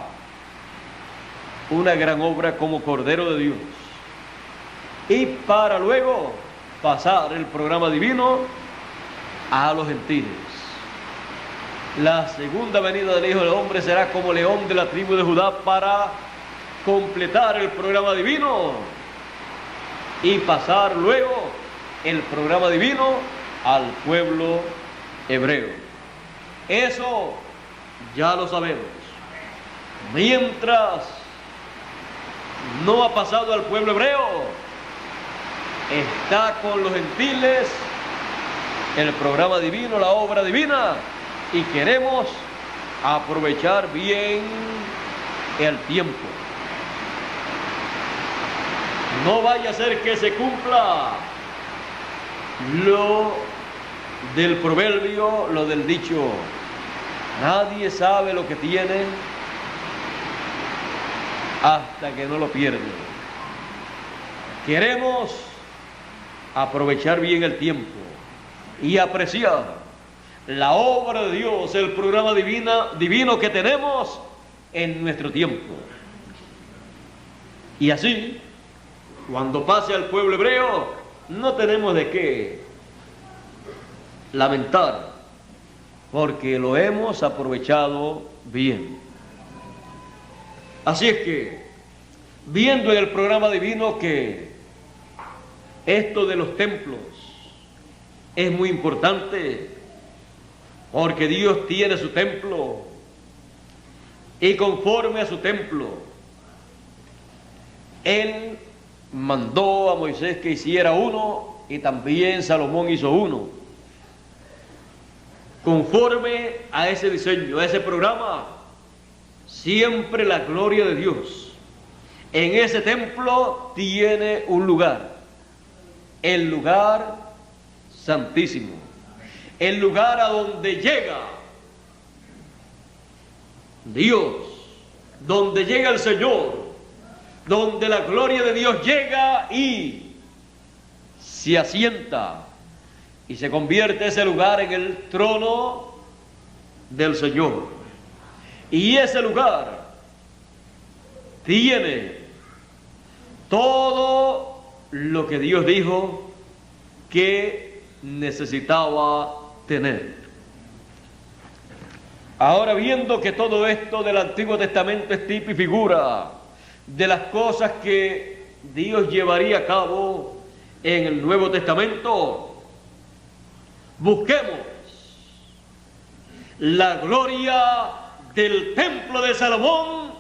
una gran obra como Cordero de Dios, y para luego pasar el programa divino a los gentiles. La segunda venida del Hijo del Hombre será como león de la tribu de Judá para completar el programa divino y pasar luego el programa divino al pueblo hebreo. Eso ya lo sabemos. Mientras no ha pasado al pueblo hebreo, está con los gentiles el programa divino, la obra divina, y queremos aprovechar bien el tiempo. No vaya a ser que se cumpla lo del proverbio, lo del dicho: nadie sabe lo que tiene hasta que no lo pierde. Queremos aprovechar bien el tiempo. y apreciar la obra de Dios, el programa divino que tenemos en nuestro tiempo. Y así, cuando pase al pueblo hebreo, no tenemos de qué lamentar, porque lo hemos aprovechado bien. Así es que, viendo en el programa divino que esto de los templos es muy importante, porque Dios tiene su templo, y conforme a su templo, Él mandó a Moisés que hiciera uno, y también Salomón hizo uno. Conforme a ese diseño, a ese programa, siempre la gloria de Dios en ese templo tiene un lugar, el lugar santísimo, el lugar a donde llega Dios, donde llega el Señor, donde la gloria de Dios llega y se asienta y se convierte ese lugar en el trono del Señor. Y ese lugar tiene todo lo que Dios dijo que necesitaba tener. Ahora, viendo que todo esto del Antiguo Testamento es tipo y figura de las cosas que Dios llevaría a cabo en el Nuevo Testamento, busquemos la gloria del templo de Salomón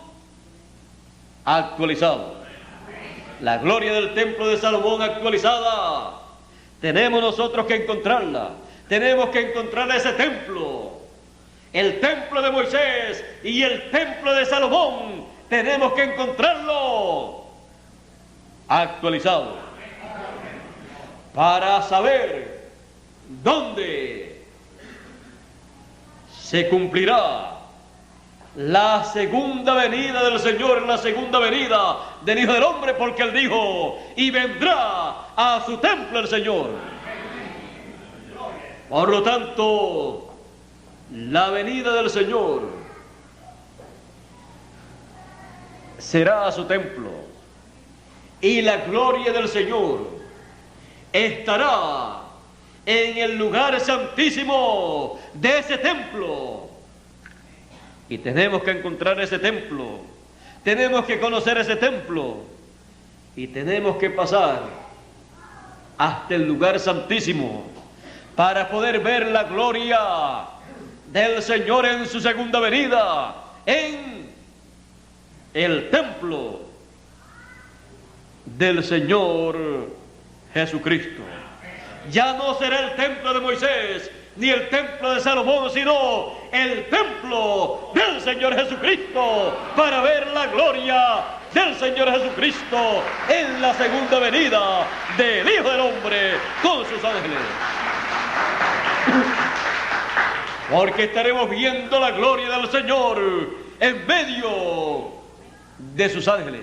actualizado. La gloria del templo de Salomón actualizada, tenemos nosotros que encontrarla. Tenemos que encontrar ese templo, el templo de Moisés y el templo de Salomón. Tenemos que encontrarlo actualizado para saber dónde se cumplirá la segunda venida del Señor, la segunda venida del Hijo del Hombre, porque Él dijo, y vendrá a su templo el Señor. Por lo tanto, la venida del Señor será a su templo, y la gloria del Señor estará en el lugar santísimo de ese templo. Y tenemos que encontrar ese templo, tenemos que conocer ese templo, y tenemos que pasar hasta el lugar santísimo para poder ver la gloria del Señor en su segunda venida, en el templo del Señor Jesucristo. Ya no será el templo de Moisés ni el templo de Salomón, sino el templo del Señor Jesucristo, para ver la gloria del Señor Jesucristo en la segunda venida del Hijo del Hombre con sus ángeles. Porque estaremos viendo la gloria del Señor en medio de sus ángeles.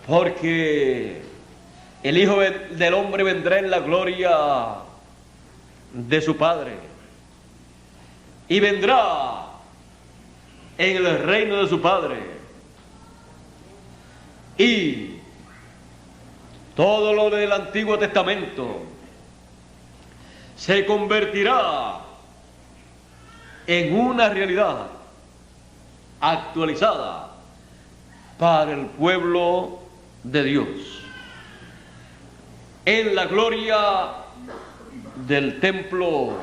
Porque el Hijo del Hombre vendrá en la gloria de su Padre, y vendrá en el reino de su Padre, y todo lo del Antiguo Testamento se convertirá en una realidad actualizada para el pueblo de Dios. En la gloria del templo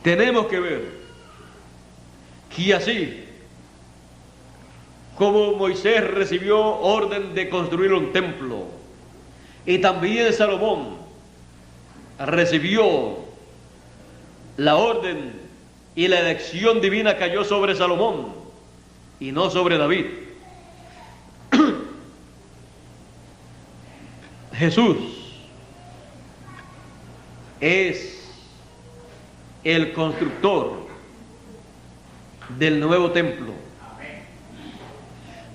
tenemos que ver que así como Moisés recibió orden de construir un templo, y también Salomón recibió la orden, y la elección divina cayó sobre Salomón y no sobre David. Jesús es el constructor del nuevo templo,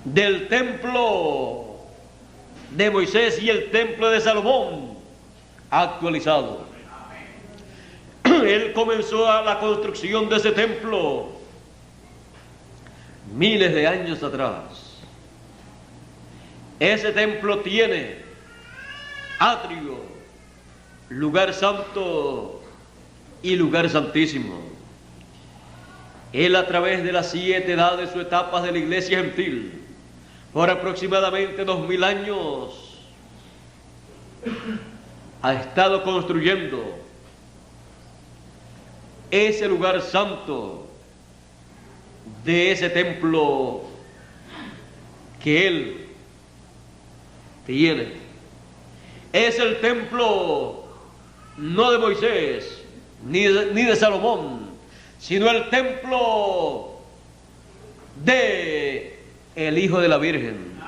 del templo de Moisés y el templo de Salomón actualizado. Él comenzó la construcción de ese templo miles de años atrás. Ese templo tiene atrio, lugar santo y lugar santísimo. Él, a través de las 7 edades o etapas de la iglesia gentil, por aproximadamente 2000 años, ha estado construyendo ese lugar santo de ese templo que Él tiene. Es el templo no de Moisés ni de Salomón, sino el templo de el Hijo de la Virgen.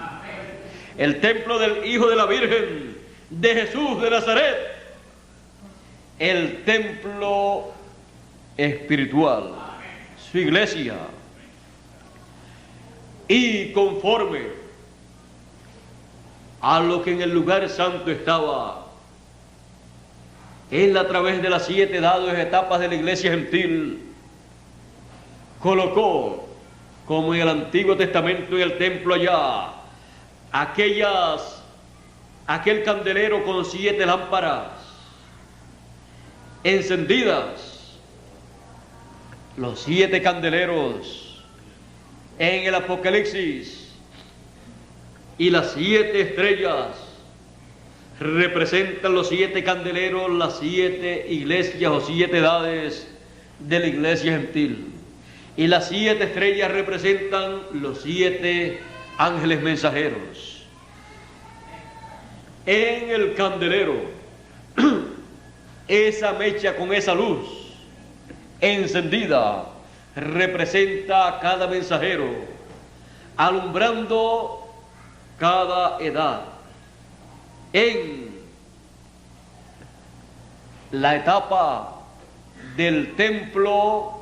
El templo del Hijo de la Virgen, de Jesús de Nazaret. El templo espiritual, su iglesia. Y conforme a lo que en el lugar santo estaba, Él, a través de las 7 edades, etapas de la iglesia gentil, colocó, como en el Antiguo Testamento, en el templo allá, aquel candelero con 7 lámparas encendidas, los 7 candeleros en el Apocalipsis, y las 7 estrellas representan los 7 candeleros, las 7 iglesias o 7 edades de la iglesia gentil, y las 7 estrellas representan los 7 ángeles mensajeros. En el candelero, esa mecha con esa luz encendida representa a cada mensajero, alumbrando cada edad. En la etapa del templo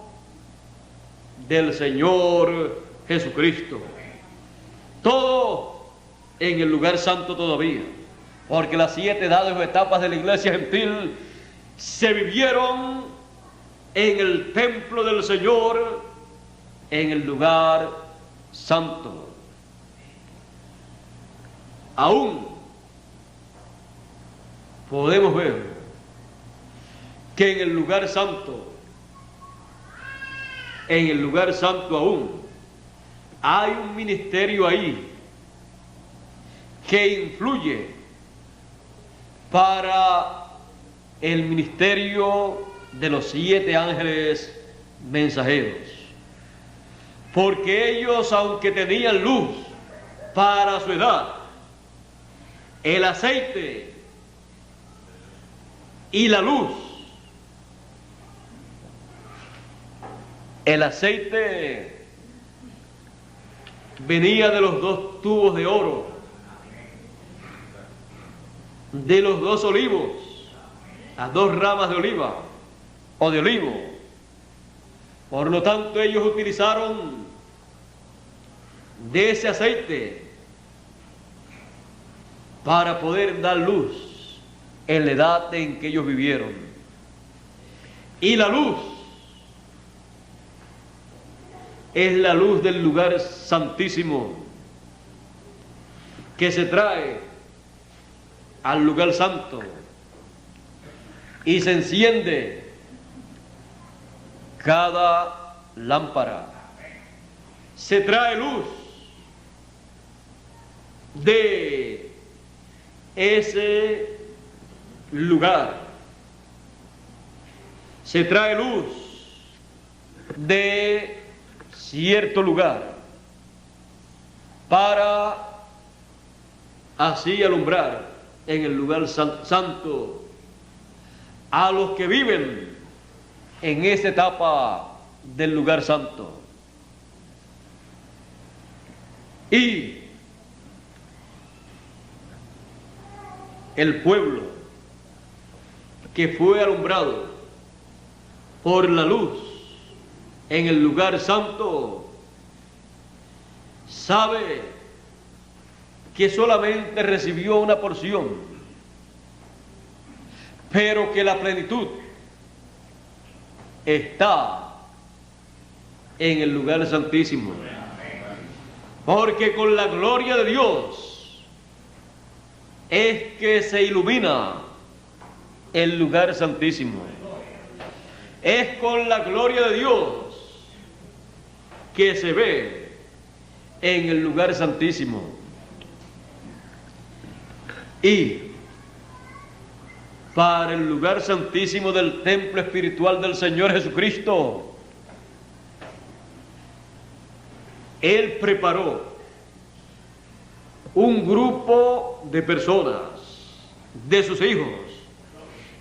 del Señor Jesucristo, todo en el lugar santo todavía, porque las 7 edades o etapas de la iglesia gentil se vivieron en el templo del Señor, en el lugar santo. Aún podemos ver que en el lugar santo aún hay un ministerio ahí que influye para el ministerio de los 7 ángeles mensajeros, porque ellos, aunque tenían luz para su edad, el aceite y la luz, el aceite venía de los 2 tubos de oro, de los 2 olivos, las 2 ramas de oliva o de olivo. Por lo tanto, ellos utilizaron de ese aceite para poder dar luz en la edad en que ellos vivieron. Y la luz es la luz del lugar santísimo que se trae al lugar santo y se enciende cada lámpara. Se trae luz de ese lugar. Se trae luz de cierto lugar para así alumbrar en el lugar santo a los que viven en esa etapa del lugar santo. Y el pueblo que fue alumbrado por la luz en el lugar santo sabe que solamente recibió una porción, pero que la plenitud está en el lugar santísimo. Porque con la gloria de Dios es que se ilumina el lugar santísimo. Es con la gloria de Dios que se ve en el lugar santísimo. Y para el lugar santísimo del templo espiritual del Señor Jesucristo, Él preparó un grupo de personas, de sus hijos,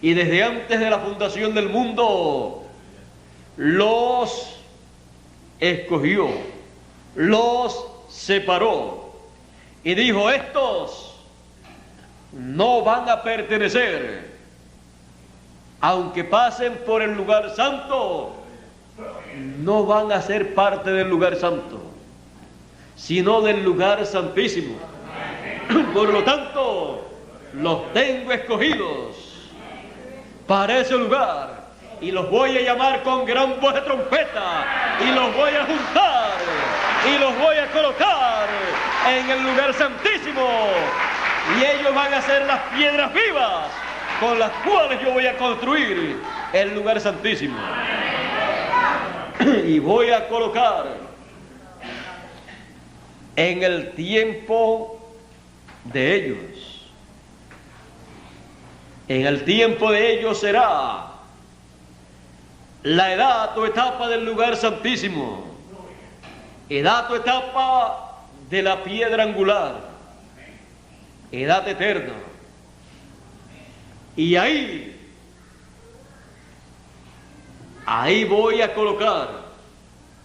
y desde antes de la fundación del mundo los escogió, los separó y dijo: estos no van a pertenecer, aunque pasen por el lugar santo, no van a ser parte del lugar santo, sino del lugar santísimo. Por lo tanto, los tengo escogidos para ese lugar y los voy a llamar con gran voz de trompeta y los voy a juntar y los voy a colocar en el lugar santísimo, y ellos van a ser las piedras vivas con las cuales yo voy a construir el lugar santísimo. Y voy a colocar en el tiempo de ellos, en el tiempo de ellos será la edad o etapa del lugar santísimo, edad o etapa de la piedra angular, edad eterna. Y ahí voy a colocar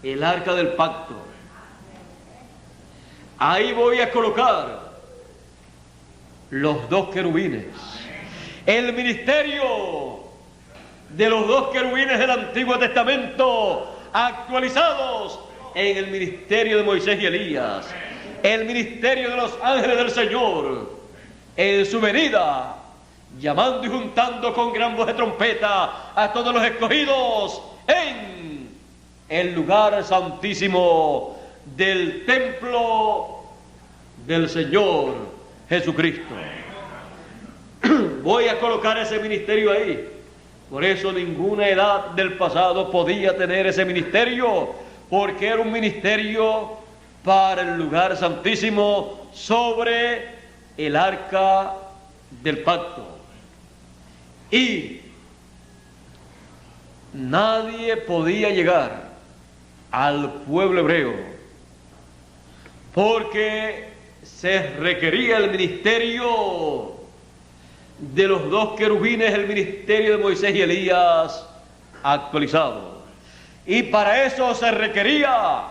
el arca del pacto. Ahí voy a colocar los dos querubines, el ministerio de los dos querubines del Antiguo Testamento actualizados en el ministerio de Moisés y Elías, el ministerio de los ángeles del Señor en su venida, llamando y juntando con gran voz de trompeta a todos los escogidos en el lugar santísimo del templo del Señor Jesucristo. Voy a colocar ese ministerio ahí. Por eso ninguna edad del pasado podía tener ese ministerio, porque era un ministerio para el lugar santísimo sobre el arca del pacto. Y nadie podía llegar al pueblo hebreo, porque se requería el ministerio de los dos querubines, el ministerio de Moisés y Elías actualizado. Y para eso se requería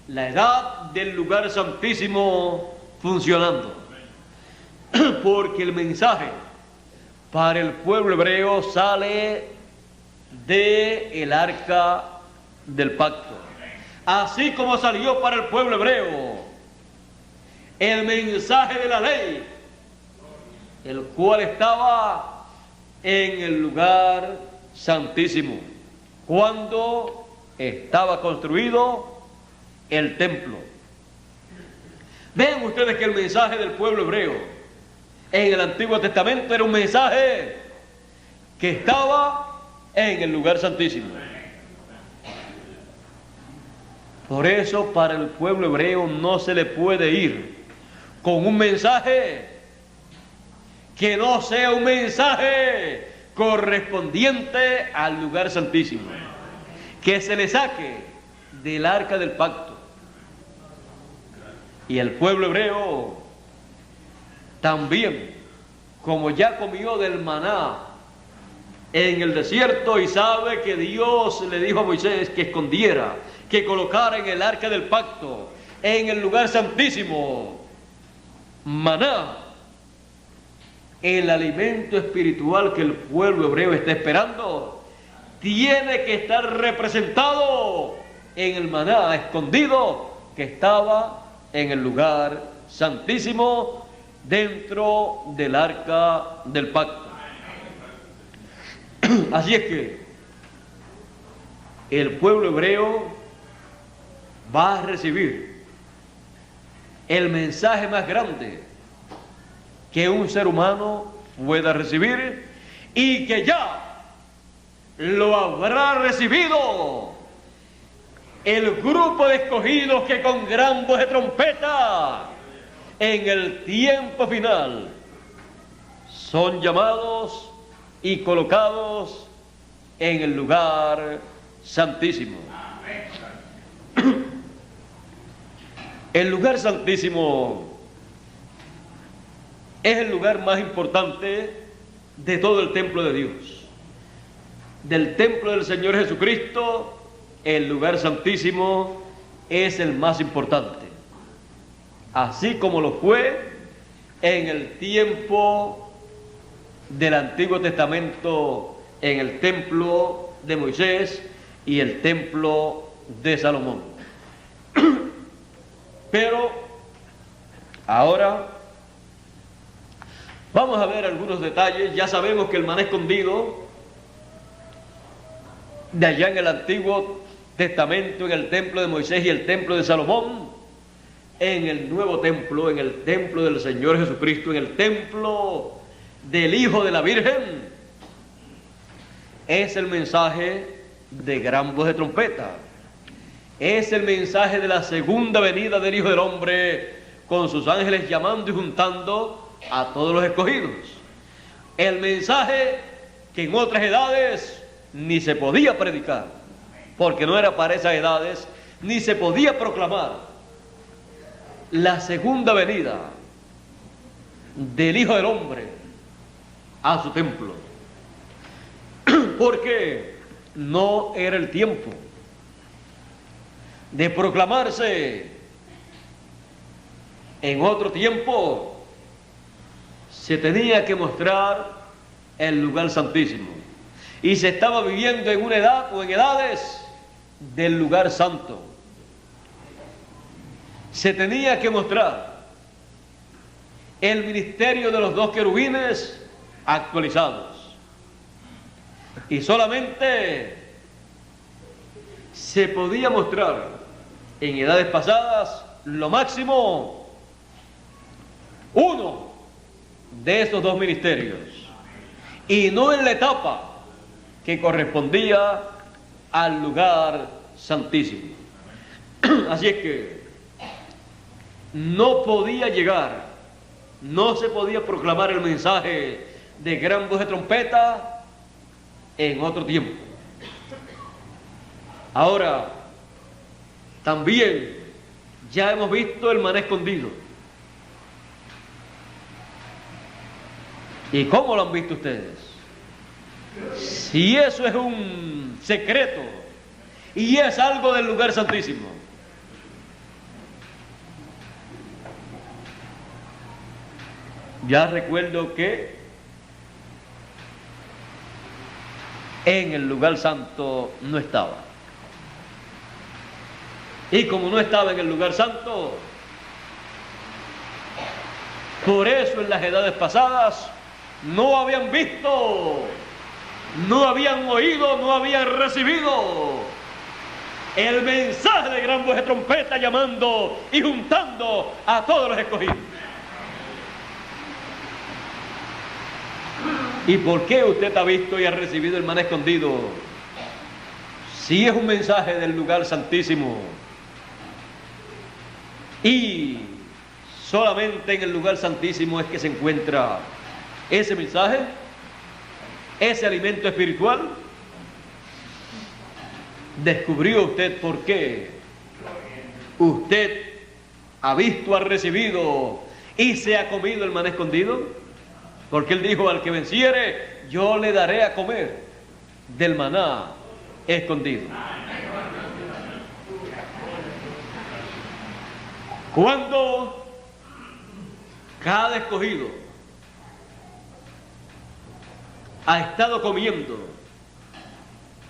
la edad del lugar santísimo funcionando, porque el mensaje para el pueblo hebreo sale del arca del pacto, así como salió para el pueblo hebreo el mensaje de la ley, el cual estaba en el lugar santísimo cuando estaba construido el templo. Vean ustedes que el mensaje del pueblo hebreo en el Antiguo Testamento era un mensaje que estaba en el lugar santísimo. Por eso para el pueblo hebreo no se le puede ir con un mensaje que no sea un mensaje correspondiente al lugar santísimo, que se le saque del arca del pacto. Y el pueblo hebreo también, como ya comió del maná en el desierto y sabe que Dios le dijo a Moisés que escondiera, que colocara en el arca del pacto, en el lugar santísimo, maná, el alimento espiritual que el pueblo hebreo está esperando, tiene que estar representado en el maná escondido que estaba en el lugar santísimo dentro del arca del pacto. Así es que el pueblo hebreo va a recibir el mensaje más grande que un ser humano pueda recibir, y que ya lo habrá recibido el grupo de escogidos que con gran voz de trompeta en el tiempo final son llamados y colocados en el lugar santísimo. El lugar santísimo es el lugar más importante de todo el templo de Dios. Del templo del Señor Jesucristo, el lugar santísimo es el más importante. Así como lo fue en el tiempo del Antiguo Testamento, en el templo de Moisés y el templo de Salomón. Pero ahora vamos a ver algunos detalles. Ya sabemos que el maná escondido de allá en el Antiguo Testamento, en el templo de Moisés y el templo de Salomón, en el nuevo templo, en el templo del Señor Jesucristo, en el templo del Hijo de la Virgen, es el mensaje de gran voz de trompeta. Es el mensaje de la segunda venida del Hijo del Hombre, con sus ángeles llamando y juntando a todos los escogidos. El mensaje que en otras edades ni se podía predicar, porque no era para esas edades, ni se podía proclamar la segunda venida del Hijo del Hombre a su templo, porque no era el tiempo de proclamarse. En otro tiempo se tenía que mostrar el lugar santísimo, y se estaba viviendo en una edad o en edades del lugar santo. Se tenía que mostrar el ministerio de los dos querubines actualizados, y solamente se podía mostrar en edades pasadas lo máximo uno de esos dos ministerios, y no en la etapa que correspondía al lugar santísimo. Así es que no podía llegar, no se podía proclamar el mensaje de gran voz de trompeta en otro tiempo. Ahora, también ya hemos visto el maná escondido. ¿Y cómo lo han visto ustedes? Si eso es un secreto y es algo del lugar santísimo. Ya recuerdo que en el lugar santo no estaba. Y como no estaba en el lugar santo, por eso en las edades pasadas no habían visto, no habían oído, no habían recibido el mensaje de gran voz de trompeta llamando y juntando a todos los escogidos. ¿Y por qué usted ha visto y ha recibido el maná escondido? Si es un mensaje del lugar santísimo, y solamente en el lugar santísimo es que se encuentra ese mensaje, ese alimento espiritual. ¿Descubrió usted por qué usted ha visto, ha recibido y se ha comido el maná escondido? Porque él dijo: al que venciere, yo le daré a comer del maná escondido. Cuando cada escogido ha estado comiendo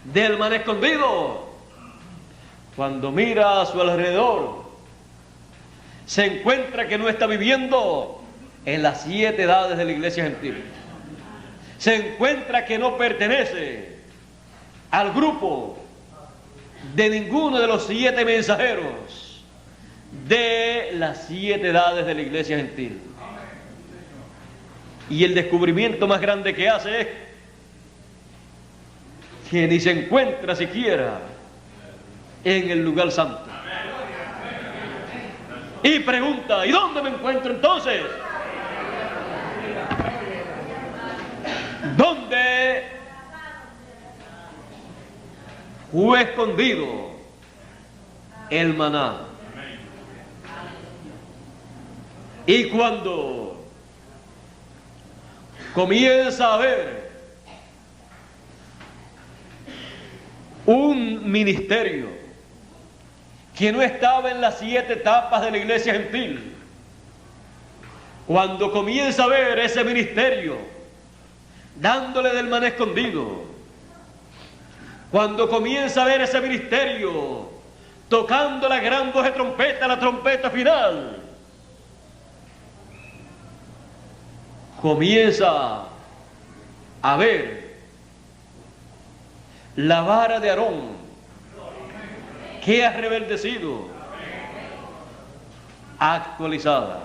del maná escondido, cuando mira a su alrededor, se encuentra que no está viviendo en las 7 edades de la iglesia gentil. Se encuentra que no pertenece al grupo de ninguno de los 7 mensajeros de las 7 edades de la iglesia gentil. Y el descubrimiento más grande que hace es que ni se encuentra siquiera en el lugar santo. Y pregunta, ¿y dónde me encuentro entonces? ¿Dónde fue escondido el maná? Y cuando comienza a haber un ministerio que no estaba en las 7 etapas de la iglesia gentil, cuando comienza a ver ese ministerio dándole del maná escondido, cuando comienza a ver ese ministerio tocando la gran voz de trompeta, la trompeta final, comienza a ver la vara de Aarón que ha rebeldecido, actualizada.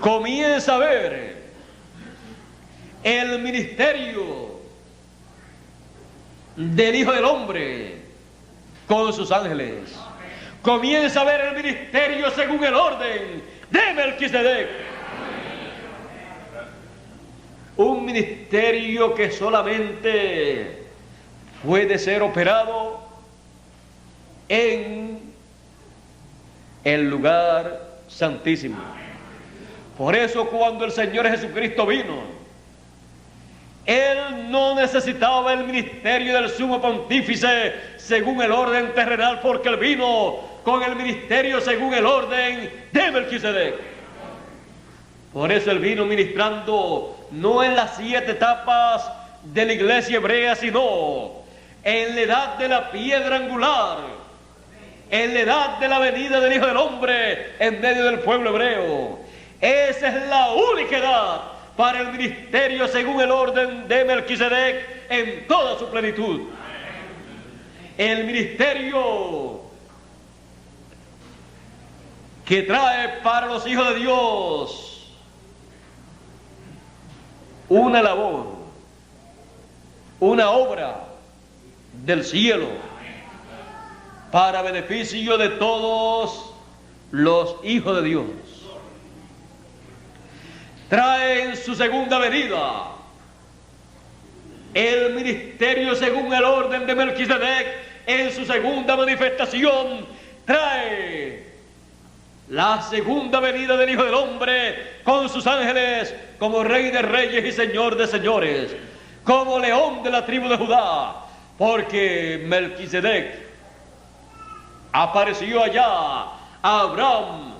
Comienza a ver el ministerio del Hijo del Hombre con sus ángeles. Comienza a ver el ministerio según el orden de Melquisedec. Un ministerio que solamente puede ser operado en el lugar santísimo. Por eso cuando el Señor Jesucristo vino, Él no necesitaba el ministerio del sumo pontífice según el orden terrenal, porque Él vino con el ministerio según el orden de Melquisedec. Por eso Él vino ministrando no en las 7 etapas de la iglesia hebrea, sino en la edad de la piedra angular, en la edad de la venida del Hijo del Hombre en medio del pueblo hebreo. Esa es la única edad para el ministerio según el orden de Melquisedec en toda su plenitud. El ministerio que trae para los hijos de Dios una labor, una obra del cielo para beneficio de todos los hijos de Dios. Trae en su segunda venida el ministerio según el orden de Melquisedec. En su segunda manifestación trae la segunda venida del Hijo del Hombre con sus ángeles como Rey de Reyes y Señor de Señores, como León de la tribu de Judá, porque Melquisedec apareció allá a Abraham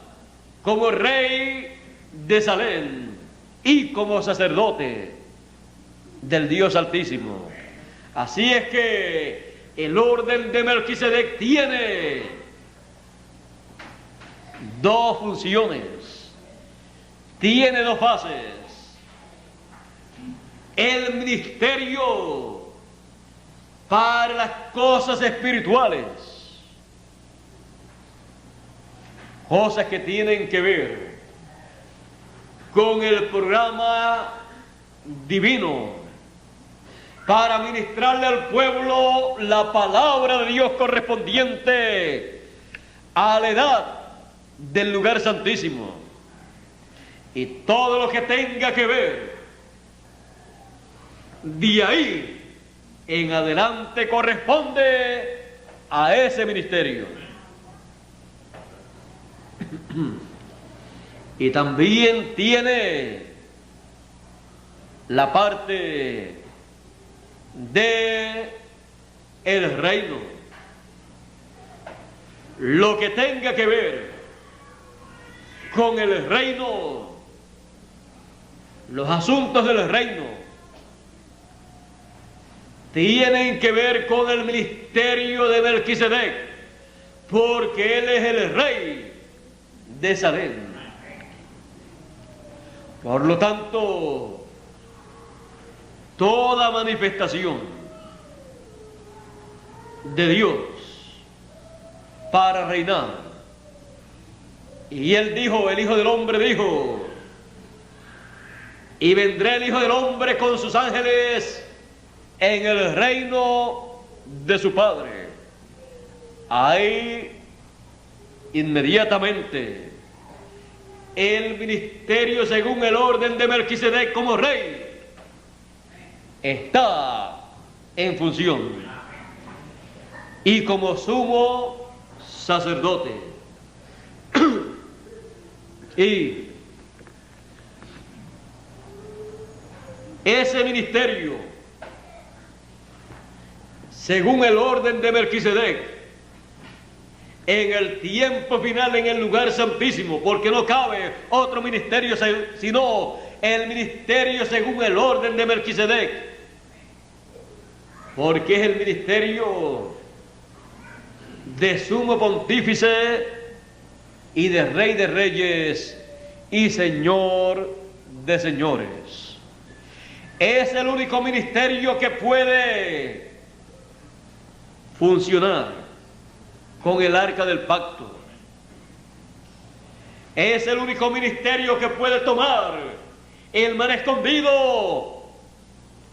como rey de Salem y como sacerdote del Dios Altísimo. Así es que el orden de Melquisedec tiene 2 funciones, tiene 2 fases. El ministerio para las cosas espirituales, cosas que tienen que ver con el programa divino para ministrarle al pueblo la palabra de Dios correspondiente a la edad del lugar santísimo, y todo lo que tenga que ver de ahí en adelante corresponde a ese ministerio. Y también tiene la parte de el reino, lo que tenga que ver con el reino, los asuntos del reino tienen que ver con el ministerio de Melquisedec, porque él es el rey de Salem. Por lo tanto, toda manifestación de Dios para reinar. Y él dijo, el Hijo del Hombre dijo, y vendrá el Hijo del Hombre con sus ángeles en el reino de su Padre. Ahí inmediatamente el ministerio según el orden de Melquisedec como rey está en función, y como sumo sacerdote. Y ese ministerio según el orden de Melquisedec en el tiempo final, en el lugar santísimo, porque no cabe otro ministerio sino el ministerio según el orden de Melquisedec, porque es el ministerio de sumo pontífice y de rey de reyes y señor de señores. Es el único ministerio que puede funcionar con el arca del pacto. Es el único ministerio que puede tomar el maná escondido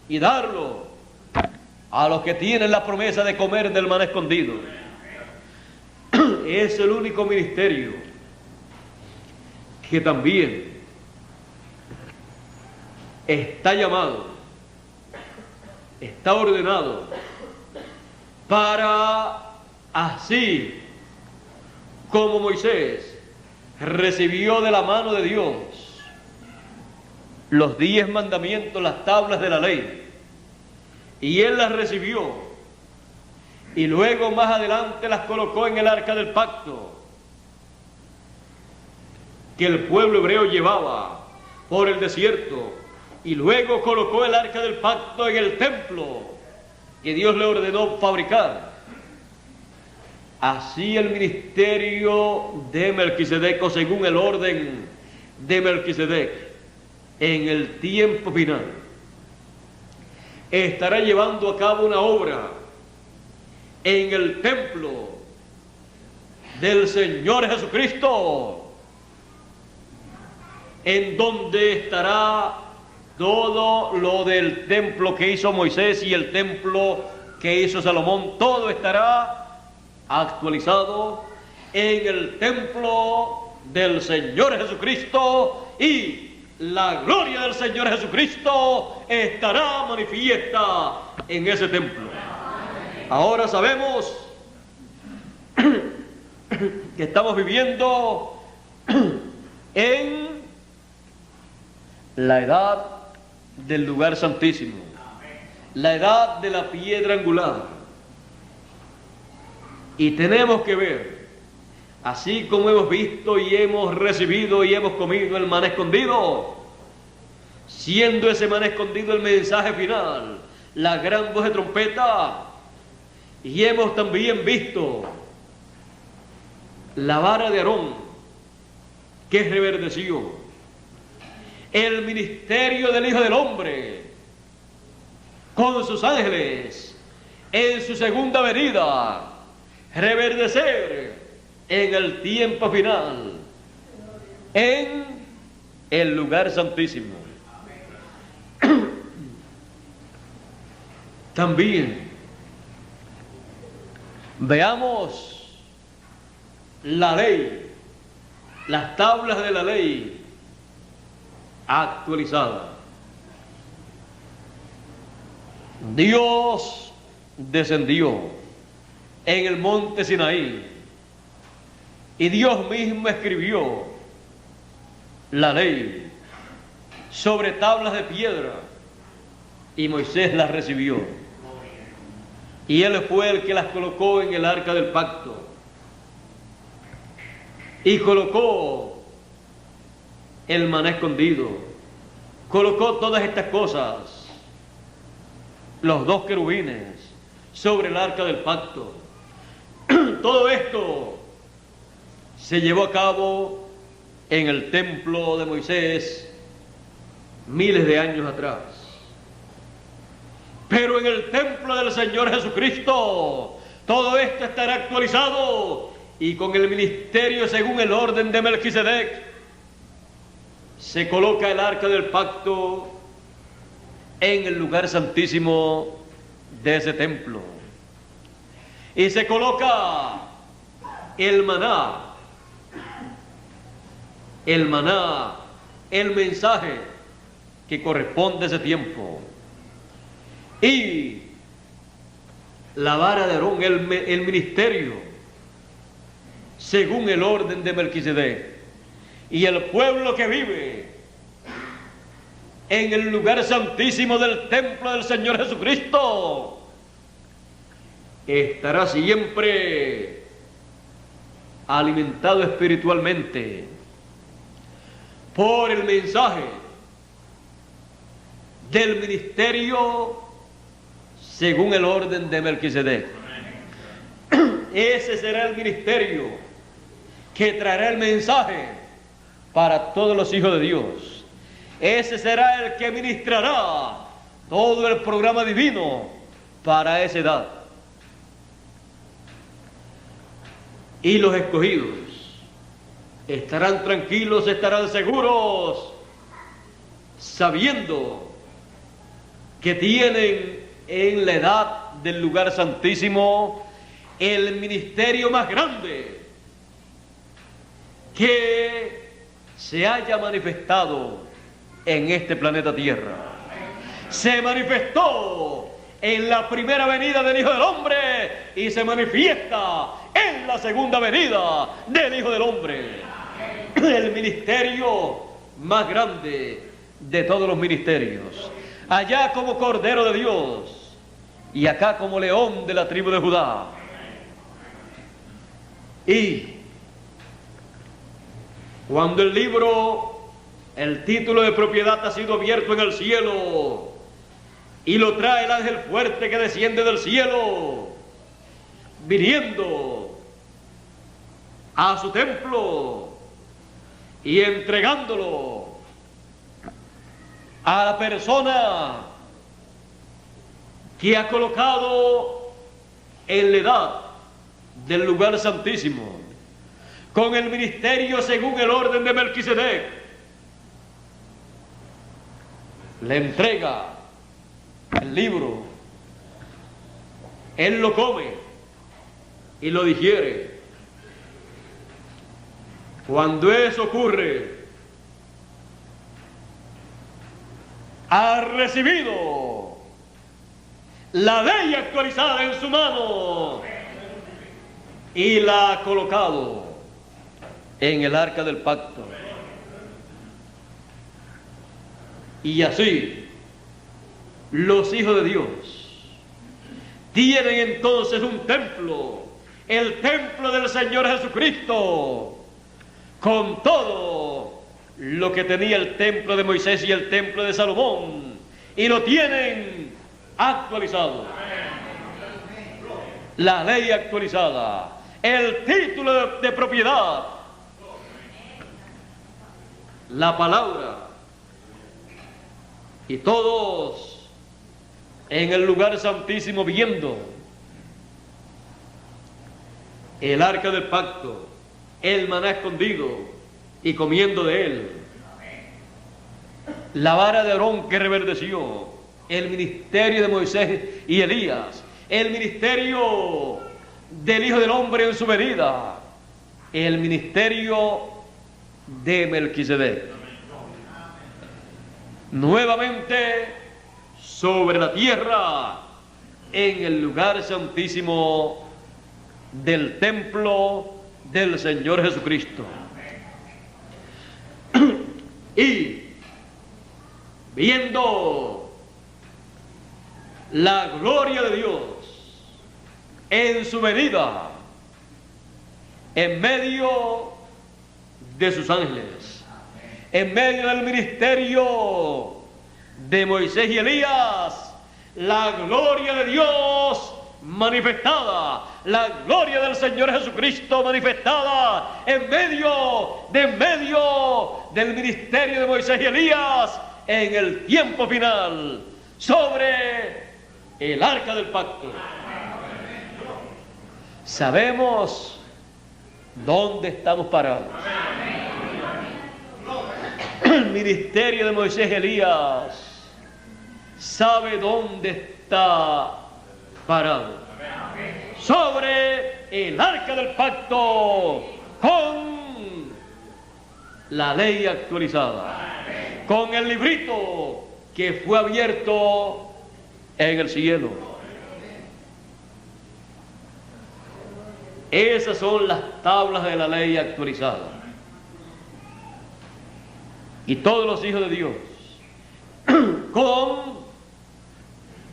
y darlo a los que tienen la promesa de comer del maná escondido. Es el único ministerio que también está llamado, está ordenado para, así como Moisés recibió de la mano de Dios los 10 mandamientos, las tablas de la ley, y él las recibió, y luego más adelante las colocó en el arca del pacto que el pueblo hebreo llevaba por el desierto, y luego colocó el arca del pacto en el templo que Dios le ordenó fabricar. Así el ministerio de Melquisedec, o según el orden de Melquisedec, en el tiempo final, estará llevando a cabo una obra en el templo del Señor Jesucristo, en donde estará todo lo del templo que hizo Moisés y el templo que hizo Salomón. Todo estará actualizado en el templo del Señor Jesucristo, y la gloria del Señor Jesucristo estará manifiesta en ese templo. Ahora sabemos que estamos viviendo en la edad del lugar santísimo, la edad de la piedra angular, y tenemos que ver, así como hemos visto y hemos recibido y hemos comido el maná escondido, siendo ese maná escondido el mensaje final, la gran voz de trompeta, y hemos también visto la vara de Aarón que reverdeció, el ministerio del Hijo del Hombre con sus ángeles en su segunda venida, reverdecer en el tiempo final, en el lugar santísimo. También veamos la ley, las tablas de la ley actualizada. Dios descendió en el monte Sinaí y Dios mismo escribió la ley sobre tablas de piedra, y Moisés las recibió, y él fue el que las colocó en el arca del pacto, y colocó el maná escondido, colocó todas estas cosas, los 2 querubines sobre el arca del pacto. Todo esto se llevó a cabo en el templo de Moisés miles de años atrás. Pero en el templo del Señor Jesucristo todo esto estará actualizado, y con el ministerio según el orden de Melquisedec se coloca el arca del pacto en el lugar santísimo de ese templo, y se coloca el maná, el mensaje que corresponde a ese tiempo, y la vara de Aarón, el ministerio según el orden de Melquisedec, y el pueblo que vive en el lugar santísimo del templo del Señor Jesucristo estará siempre alimentado espiritualmente por el mensaje del ministerio según el orden de Melquisedec. Ese será el ministerio que traerá el mensaje para todos los hijos de Dios. Ese será el que ministrará todo el programa divino para esa edad. Y los escogidos estarán tranquilos, estarán seguros, sabiendo que tienen en la edad del lugar santísimo el ministerio más grande que se haya manifestado en este planeta Tierra. Se manifestó en la primera venida del Hijo del Hombre y se manifiesta en la segunda venida del Hijo del Hombre. El ministerio más grande de todos los ministerios. Allá como Cordero de Dios y acá como León de la tribu de Judá. Y cuando el libro, el título de propiedad ha sido abierto en el cielo y lo trae el ángel fuerte que desciende del cielo, viniendo a su templo y entregándolo a la persona que ha colocado en la edad del lugar santísimo, con el ministerio según el orden de Melquisedec, le entrega el libro, él lo come y lo digiere. Cuando eso ocurre, ha recibido la ley actualizada en su mano y la ha colocado en el arca del pacto. Y así los hijos de Dios tienen entonces un templo, el templo del Señor Jesucristo, con todo lo que tenía el templo de Moisés y el templo de Salomón, y lo tienen actualizado. La ley actualizada, el título de propiedad, la palabra, y todos en el lugar santísimo viendo el arca del pacto, el maná escondido y comiendo de él, la vara de Aarón que reverdeció, el ministerio de Moisés y Elías, el ministerio del Hijo del Hombre en su venida, el ministerio de Melquisedec. Nuevamente sobre la tierra, en el lugar santísimo del templo del Señor Jesucristo. Y viendo la gloria de Dios en su venida, en medio de sus ángeles, en medio del ministerio de Moisés y Elías, la gloria de Dios manifestada, la gloria del Señor Jesucristo manifestada en medio del ministerio de Moisés y Elías en el tiempo final sobre el arca del pacto. Sabemos dónde estamos parados. El ministerio de Moisés y Elías sabe dónde está parado. Sobre el arca del pacto con la ley actualizada, con el librito que fue abierto en el cielo. Esas son las tablas de la ley actualizada. Y todos los hijos de Dios, con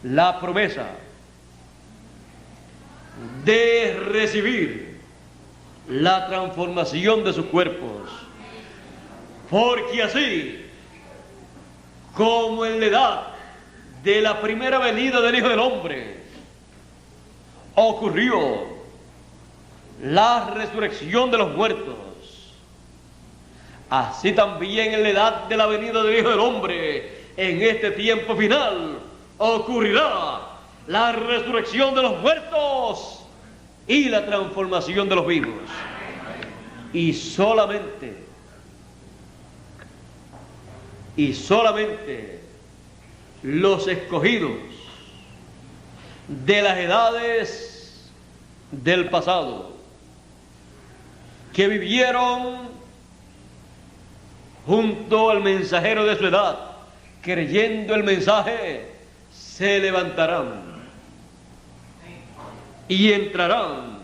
la promesa de recibir la transformación de sus cuerpos, porque así como en la edad de la primera venida del Hijo del Hombre ocurrió la resurrección de los muertos, así también en la edad de la venida del Hijo del Hombre, en este tiempo final, ocurrirá la resurrección de los muertos y la transformación de los vivos. Y solamente los escogidos de las edades del pasado, que vivieron junto al mensajero de su edad, creyendo el mensaje, se levantarán y entrarán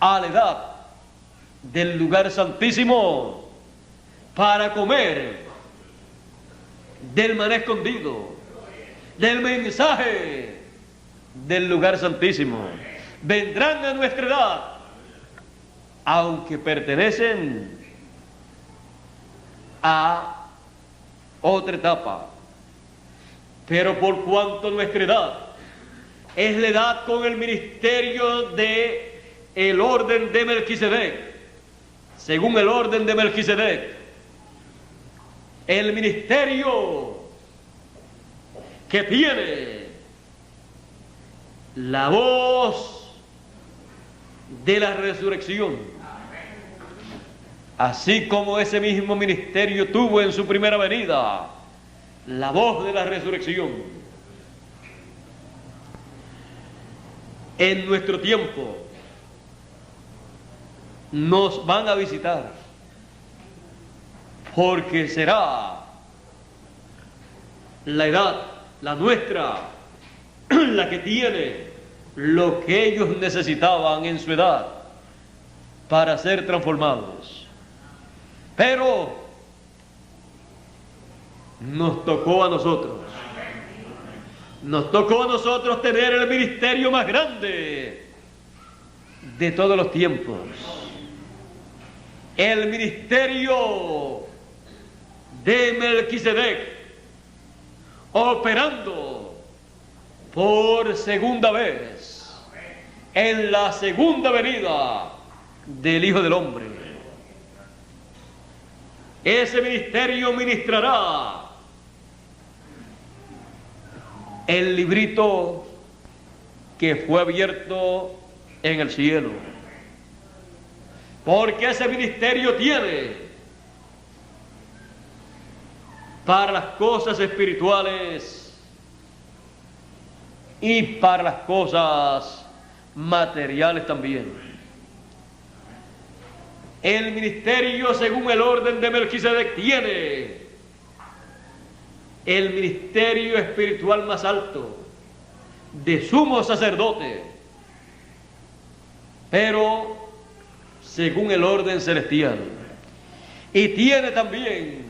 a la edad del lugar santísimo para comer del maná escondido, del mensaje del lugar santísimo. Vendrán a nuestra edad, aunque pertenecen a otra etapa, pero por cuanto nuestra edad es la edad con el ministerio de el orden de Melquisedec, según el orden de Melquisedec, el ministerio que tiene la voz de la resurrección, así como ese mismo ministerio tuvo en su primera venida la voz de la resurrección. En nuestro tiempo nos van a visitar, porque será la edad, la nuestra, la que tiene lo que ellos necesitaban en su edad para ser transformados. Pero nos tocó a nosotros tener el ministerio más grande de todos los tiempos, el ministerio de Melquisedec, operando por segunda vez en la segunda venida del Hijo del Hombre. Ese ministerio ministrará el librito que fue abierto en el cielo, porque ese ministerio tiene para las cosas espirituales y para las cosas materiales también. El ministerio, según el orden de Melquisedec, tiene el ministerio espiritual más alto de sumo sacerdote, pero según el orden celestial, y tiene también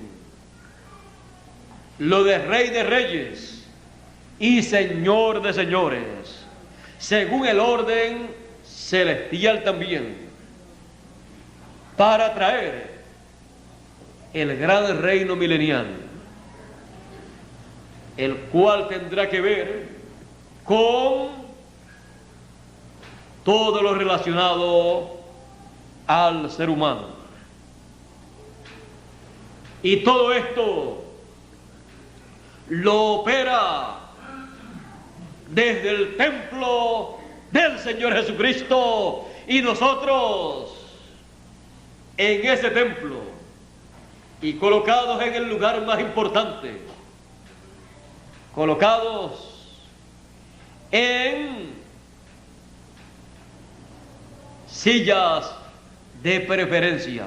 lo de Rey de Reyes y Señor de Señores, según el orden celestial también, para traer el gran reino milenial, el cual tendrá que ver con todo lo relacionado al ser humano. Y todo esto lo opera desde el templo del Señor Jesucristo, y nosotros en ese templo y colocados en el lugar más importante, colocados en sillas de preferencia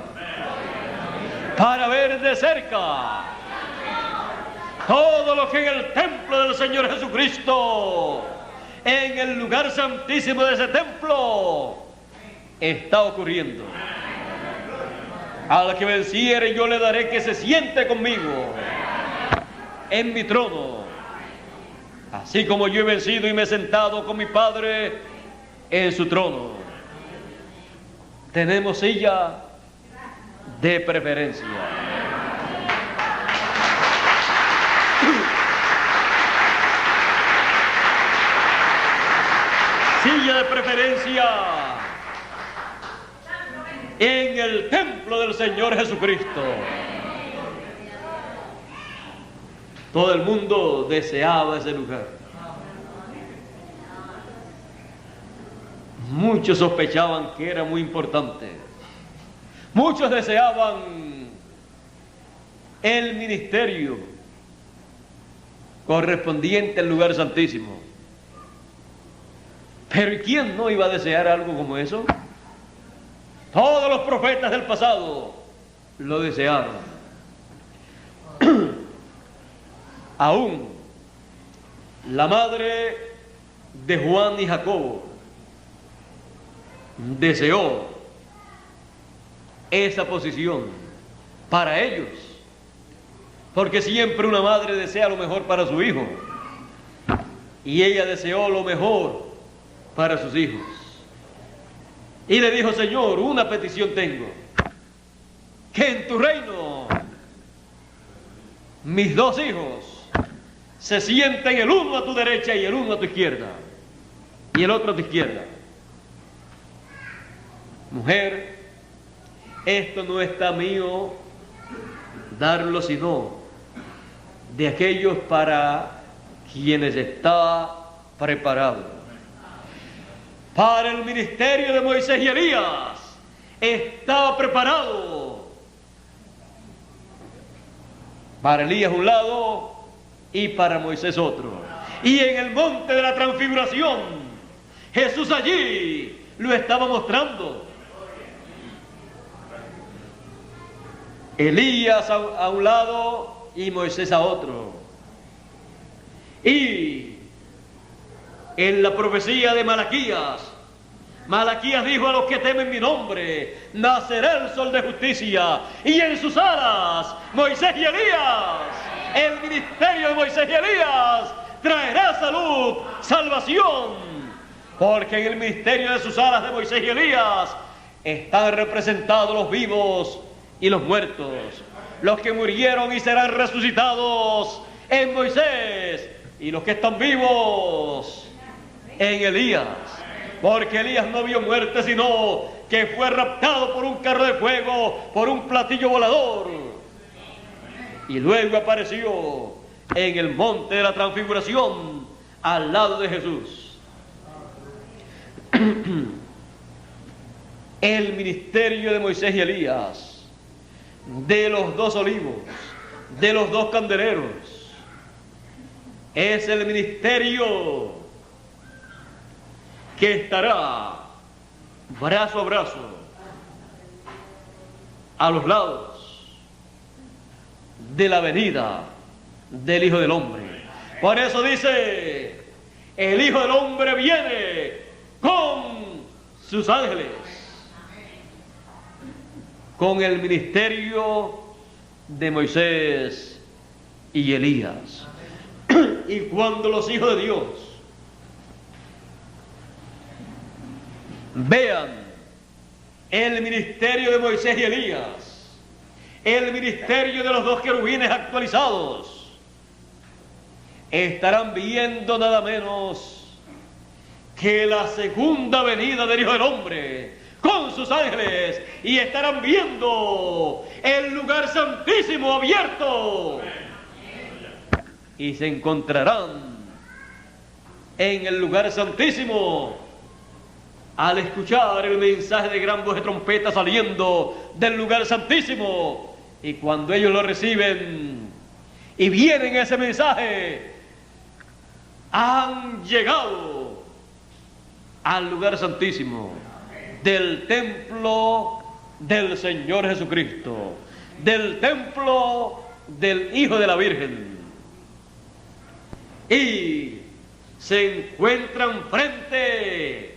para ver de cerca todo lo que en el templo del Señor Jesucristo, en el lugar santísimo de ese templo, está ocurriendo. Al que venciere yo le daré que se siente conmigo en mi trono, así como yo he vencido y me he sentado con mi Padre en su trono. Tenemos silla de preferencia. Silla de preferencia en el templo del Señor Jesucristo. Todo el mundo deseaba ese lugar. Muchos sospechaban que era muy importante. Muchos deseaban el ministerio correspondiente al lugar santísimo. Pero ¿y quién no iba a desear algo como eso? Todos los profetas del pasado lo desearon. Aún la madre de Juan y Jacobo deseó esa posición para ellos, porque siempre una madre desea lo mejor para su hijo, y ella deseó lo mejor para sus hijos. Y le dijo: Señor, una petición tengo, que en tu reino mis dos hijos se sienten el uno a tu derecha y el uno a tu izquierda, y el otro a tu izquierda. Mujer, esto no está mío darlo, sino de aquellos para quienes está preparado. Para el ministerio de Moisés y Elías estaba preparado. Para Elías un lado y para Moisés otro. Y en el monte de la transfiguración, Jesús allí lo estaba mostrando. Elías a un lado y Moisés a otro. Y en la profecía de Malaquías, Malaquías dijo: a los que temen mi nombre nacerá el sol de justicia, y en sus alas Moisés y Elías, el ministerio de Moisés y Elías traerá salud, salvación, porque en el ministerio de sus alas de Moisés y Elías están representados los vivos y los muertos, los que murieron y serán resucitados en Moisés, y los que están vivos en Elías, porque Elías no vio muerte, sino que fue raptado por un carro de fuego, por un platillo volador, y luego apareció en el monte de la transfiguración al lado de Jesús. El ministerio de Moisés y Elías, de los dos olivos, de los dos candeleros, es el ministerio que estará brazo a brazo a los lados de la venida del Hijo del Hombre. Por eso dice: el Hijo del Hombre viene con sus ángeles, con el ministerio de Moisés y Elías. Y cuando los hijos de Dios vean el ministerio de Moisés y Elías, el ministerio de los dos querubines actualizados, estarán viendo nada menos que la segunda venida del Hijo del Hombre con sus ángeles, y estarán viendo el lugar santísimo abierto, y se encontrarán en el lugar santísimo al escuchar el mensaje de gran voz de trompeta saliendo del lugar santísimo. Y cuando ellos lo reciben y vienen ese mensaje, han llegado al lugar santísimo del templo del Señor Jesucristo, del templo del Hijo de la Virgen, y se encuentran frente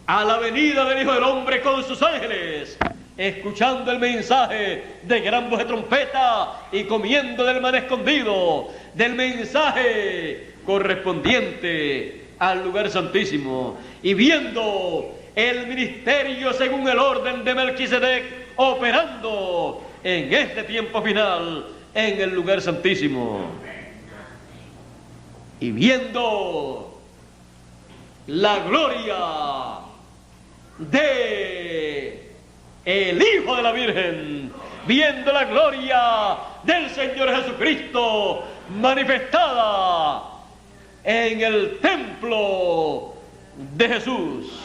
a la venida del Hijo del Hombre con sus ángeles, escuchando el mensaje de gran voz de trompeta y comiendo del maná escondido, del mensaje correspondiente al lugar santísimo, y viendo el ministerio según el orden de Melquisedec operando en este tiempo final en el lugar santísimo, y viendo la gloria de el Hijo de la Virgen, viendo la gloria del Señor Jesucristo manifestada en el templo de Jesús,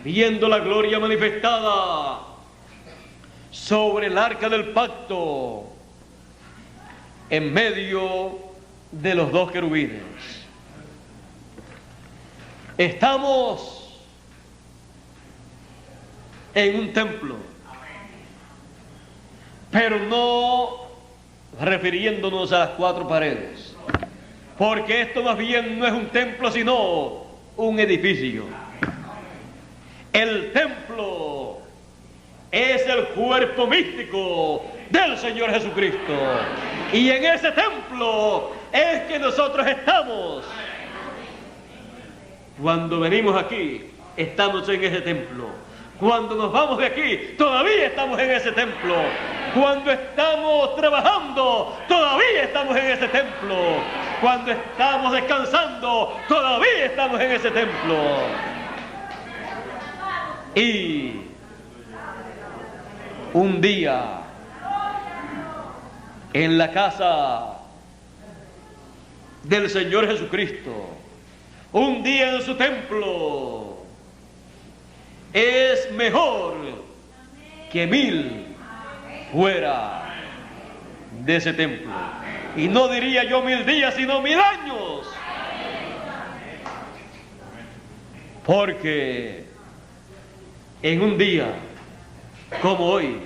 viendo la gloria manifestada sobre el arca del pacto en medio de los dos querubines. Estamos en un templo, pero no refiriéndonos a las cuatro paredes, porque esto más bien no es un templo sino un edificio. El templo es el cuerpo místico del Señor Jesucristo, y en ese templo es que nosotros estamos. Cuando venimos aquí, estamos en ese templo. Cuando nos vamos de aquí, todavía estamos en ese templo. Cuando estamos trabajando, todavía estamos en ese templo. Cuando estamos descansando, todavía estamos en ese templo. Y un día, en la casa del Señor Jesucristo, un día en su templo, es mejor que 1000 fuera de ese templo. Y no diría yo 1000 días, sino 1000 años. Porque en un día como hoy,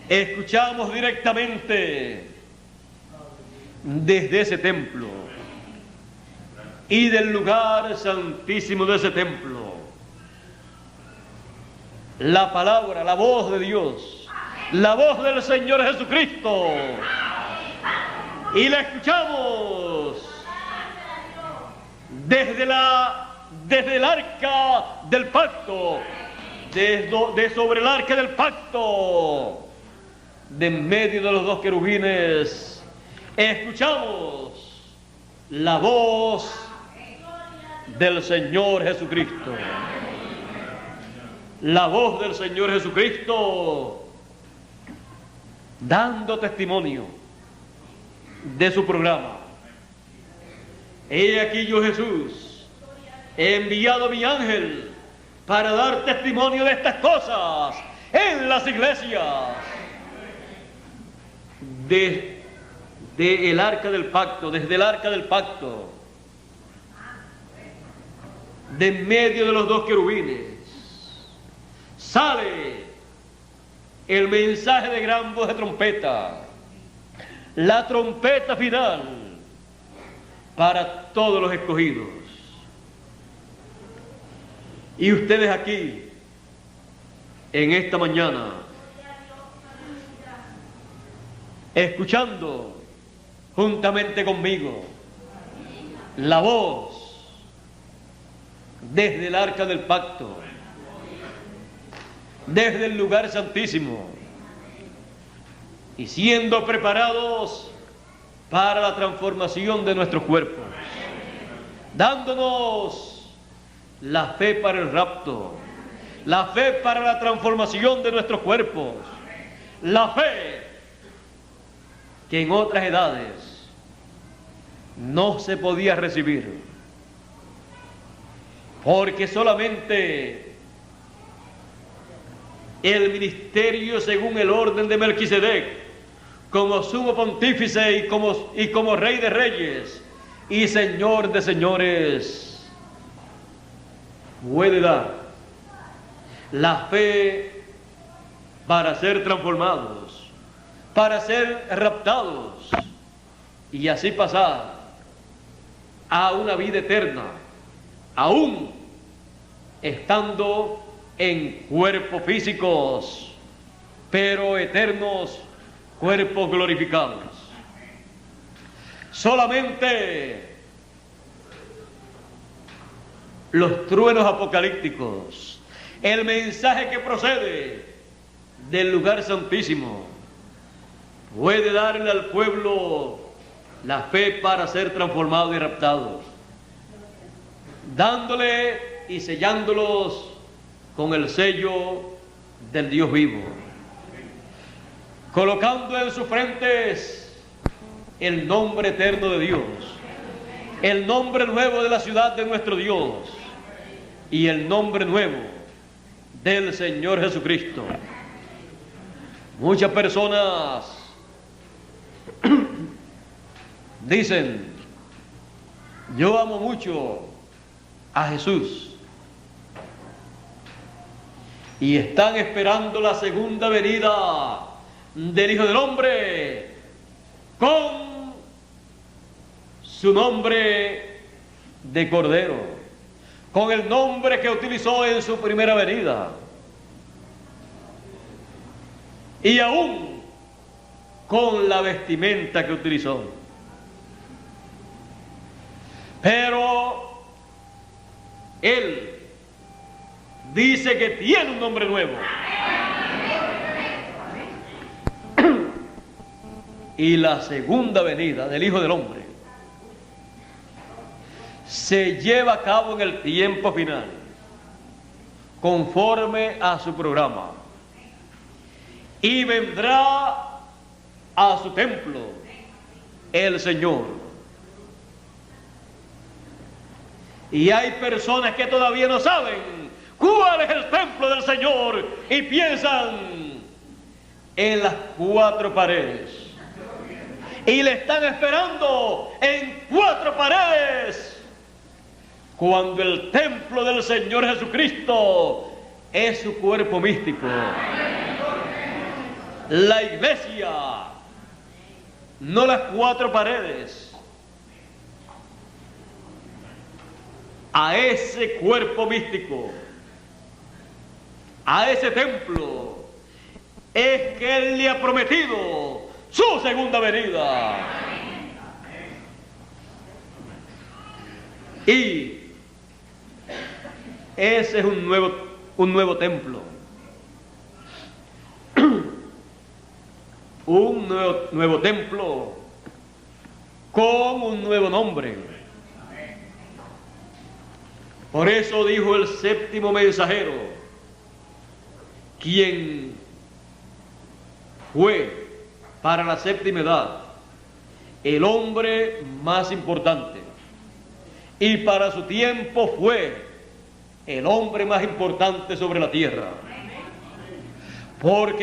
escuchamos directamente desde ese templo y del lugar santísimo de ese templo la palabra, la voz de Dios, la voz del Señor Jesucristo, y la escuchamos desde el arca del pacto, de sobre el arca del pacto, de en medio de los dos querubines, escuchamos la voz del Señor Jesucristo. La voz del Señor Jesucristo dando testimonio de su programa. He aquí yo, Jesús, he enviado a mi ángel para dar testimonio de estas cosas en las iglesias. Desde el arca del pacto, de en medio de los dos querubines, sale el mensaje de gran voz de trompeta, la trompeta final para todos los escogidos. Y ustedes aquí, en esta mañana, escuchando juntamente conmigo la voz desde el arca del pacto, desde el lugar santísimo, y siendo preparados para la transformación de nuestros cuerpos, dándonos la fe para el rapto, la fe para la transformación de nuestros cuerpos, la fe que en otras edades no se podía recibir, porque solamente el ministerio según el orden de Melquisedec, como sumo pontífice y como rey de reyes y señor de señores, puede dar la fe para ser transformados, para ser raptados y así pasar a una vida eterna, aún estando en cuerpos físicos, pero eternos cuerpos glorificados. Solamente los truenos apocalípticos, el mensaje que procede del lugar santísimo, puede darle al pueblo la fe para ser transformado y raptado, dándole y sellándolos con el sello del Dios vivo, colocando en sus frentes el nombre eterno de Dios, el nombre nuevo de la ciudad de nuestro Dios y el nombre nuevo del Señor Jesucristo. Muchas personas dicen: yo amo mucho a Jesús, y están esperando la segunda venida del Hijo del Hombre con su nombre de Cordero, con el nombre que utilizó en su primera venida, y aún con la vestimenta que utilizó. Pero Él dice que tiene un nombre nuevo. Y la segunda venida del Hijo del Hombre se lleva a cabo en el tiempo final, conforme a su programa. Y vendrá a su templo el Señor. Y hay personas que todavía no saben cuál es el templo del Señor y piensan en las cuatro paredes. Y le están esperando en cuatro paredes, cuando el templo del Señor Jesucristo es su cuerpo místico. La iglesia, no las cuatro paredes. A ese cuerpo místico, a ese templo, es que Él le ha prometido su segunda venida. Y ese es un nuevo templo, un nuevo templo con un nuevo nombre. Por eso dijo el séptimo mensajero, quien fue para la séptima edad el hombre más importante, y para su tiempo fue el hombre más importante sobre la tierra, porque